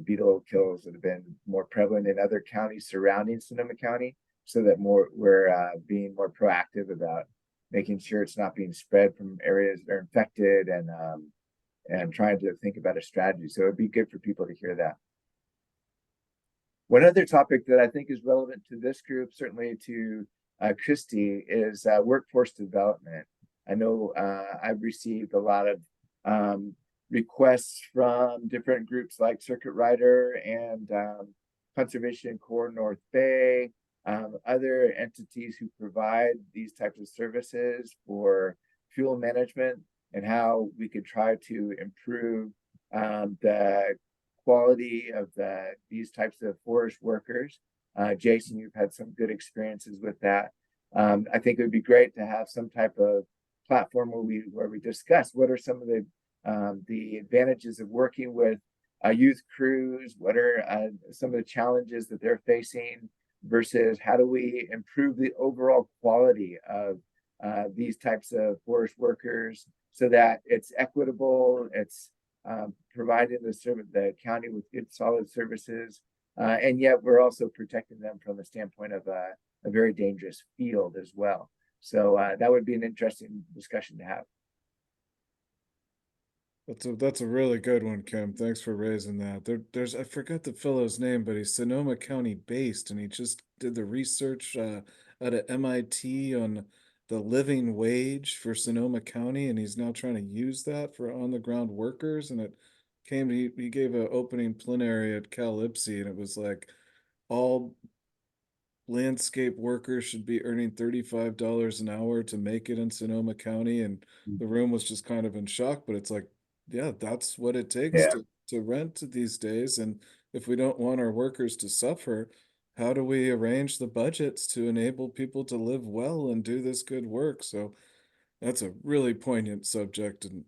beetle kills that have been more prevalent in other counties surrounding Sonoma County, so that we're being more proactive about making sure it's not being spread from areas that are infected, and trying to think about a strategy. So it'd be good for people to hear that. One other topic that I think is relevant to this group, certainly to Christy, is workforce development. I know I've received a lot of requests from different groups like Circuit Rider and Conservation Corps North Bay, other entities who provide these types of services for fuel management, and how we could try to improve the quality of these types of forest workers. Jason, you've had some good experiences with that. I think it would be great to have some type of platform where we discuss what are some of the advantages of working with youth crews, what are some of the challenges that they're facing, versus how do we improve the overall quality of these types of forest workers so that it's equitable, it's providing the county with good solid services, and yet we're also protecting them from the standpoint of a very dangerous field as well. So that would be an interesting discussion to have. That's a really good one, Kim. Thanks for raising that. There's I forgot the fellow's name, but he's Sonoma County based, and he just did the research out of MIT on the living wage for Sonoma County, and he's now trying to use that for on the ground workers. And it he gave an opening plenary at Cal Ipsy, and it was like all landscape workers should be earning $35 an hour to make it in Sonoma County, and the room was just kind of in shock. But it's like, yeah, that's what it takes to rent these days. And if we don't want our workers to suffer, how do we arrange the budgets to enable people to live well and do this good work? So that's a really poignant subject. And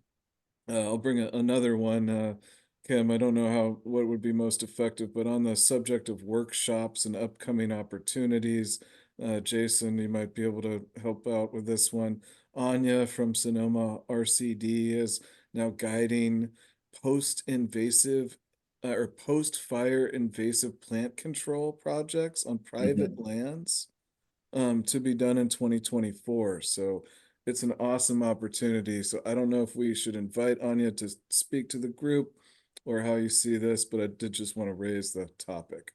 I'll bring another one, Kim. I don't know what would be most effective, but on the subject of workshops and upcoming opportunities, Jason, you might be able to help out with this one. Anya from Sonoma RCD is now guiding post-invasive or post-fire invasive plant control projects on private lands to be done in 2024. So it's an awesome opportunity. So I don't know if we should invite Anya to speak to the group or how you see this, but I did just want to raise the topic.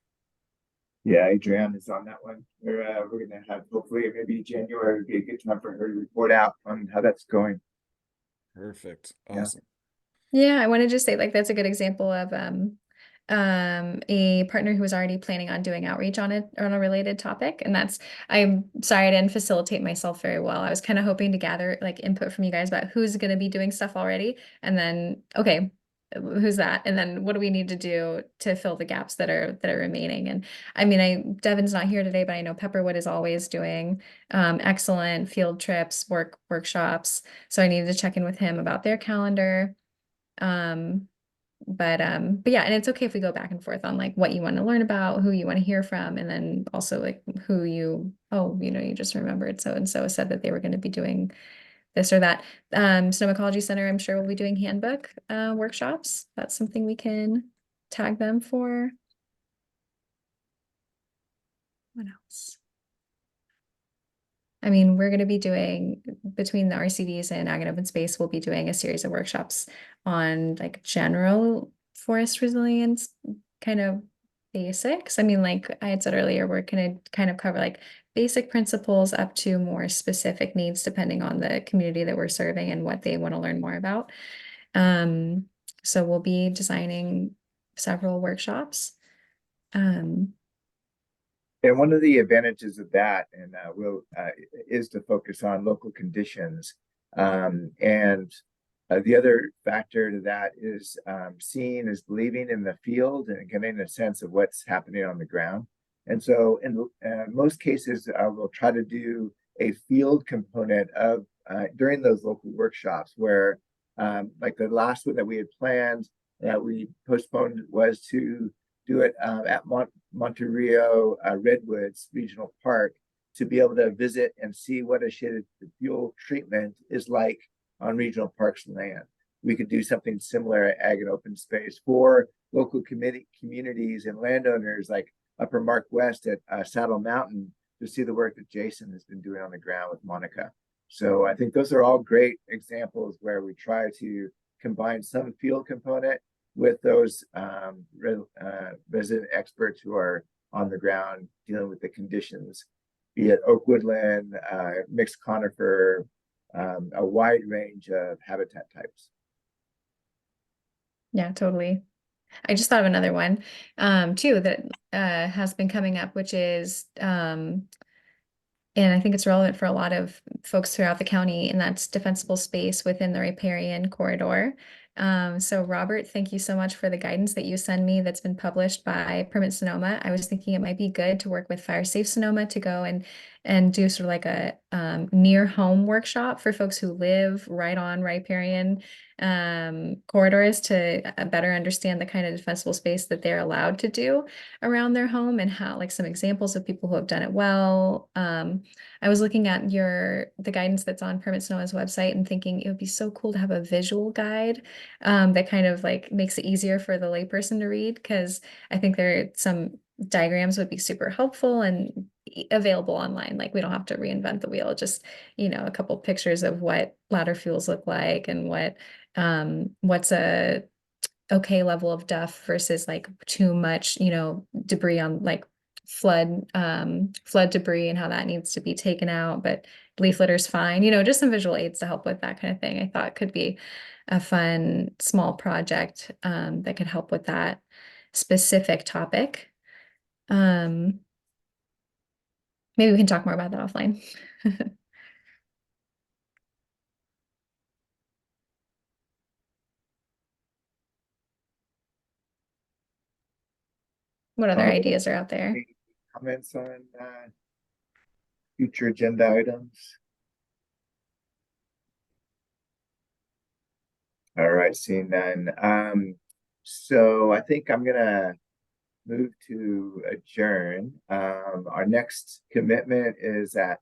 Yeah, Adrienne is on that one. We're gonna have, hopefully maybe January would be a good time for her to report out on how that's going. Perfect. Yeah. Awesome. Yeah, I want to just say like that's a good example of a partner who was already planning on doing outreach on a related topic. And I'm sorry I didn't facilitate myself very well. I was kind of hoping to gather like input from you guys about who's going to be doing stuff already, and then okay, who's that, and then what do we need to do to fill the gaps that are remaining. And I mean, Devin's not here today, but I know Pepperwood is always doing excellent field trips, workshops, so I needed to check in with him about their calendar. But yeah, and it's okay if we go back and forth on like what you want to learn about, who you want to hear from, and then also like who you just remembered so and so said that they were going to be doing this or that. Sonoma Ecology Center, I'm sure will be doing handbook workshops. That's something we can tag them for. What else? I mean, we're going to be doing, between the RCDs and Ag and Open Space, we'll be doing a series of workshops on like general forest resilience kind of basics. I mean, like I had said earlier, we're going to kind of cover like basic principles up to more specific needs depending on the community that we're serving and what they want to learn more about. So we'll be designing several workshops. And one of the advantages of that, and is to focus on local conditions. And the other factor to that is seeing is believing in the field and getting a sense of what's happening on the ground. And so in most cases, we'll try to do a field component of during those local workshops where like the last one that we had planned that we postponed was to do it at Monterey Redwoods Regional Park to be able to visit and see what a shaded fuel treatment is like on regional parks land. We could do something similar at Ag and Open Space for local communities and landowners like Upper Mark West at Saddle Mountain to see the work that Jason has been doing on the ground with Monica. So I think those are all great examples where we try to combine some field component with those resident experts who are on the ground dealing with the conditions, be it oak woodland, mixed conifer, a wide range of habitat types. Yeah, totally. I just thought of another one too that has been coming up, which is and I think it's relevant for a lot of folks throughout the county, and that's defensible space within the riparian corridor. So Robert, thank you so much for the guidance that you send me that's been published by Permit Sonoma. I was thinking it might be good to work with Fire Safe Sonoma to go and do sort of like a near home workshop for folks who live right on riparian corridors to better understand the kind of defensible space that they're allowed to do around their home, and how, like, some examples of people who have done it well. I was looking at the guidance that's on Permit Sonoma's website and thinking it would be so cool to have a visual guide that kind of like makes it easier for the layperson to read, because I think some diagrams would be super helpful and available online. Like, we don't have to reinvent the wheel, just, a couple pictures of what ladder fuels look like, and what's a okay level of duff versus like too much, debris on, like, flood debris, and how that needs to be taken out, but leaf litter's fine, just some visual aids to help with that kind of thing. I thought could be a fun small project that could help with that specific topic. Maybe we can talk more about that offline. What other ideas are out there? Any comments on future agenda items? All right, seeing none. So I think I'm gonna move to adjourn. Our next commitment is at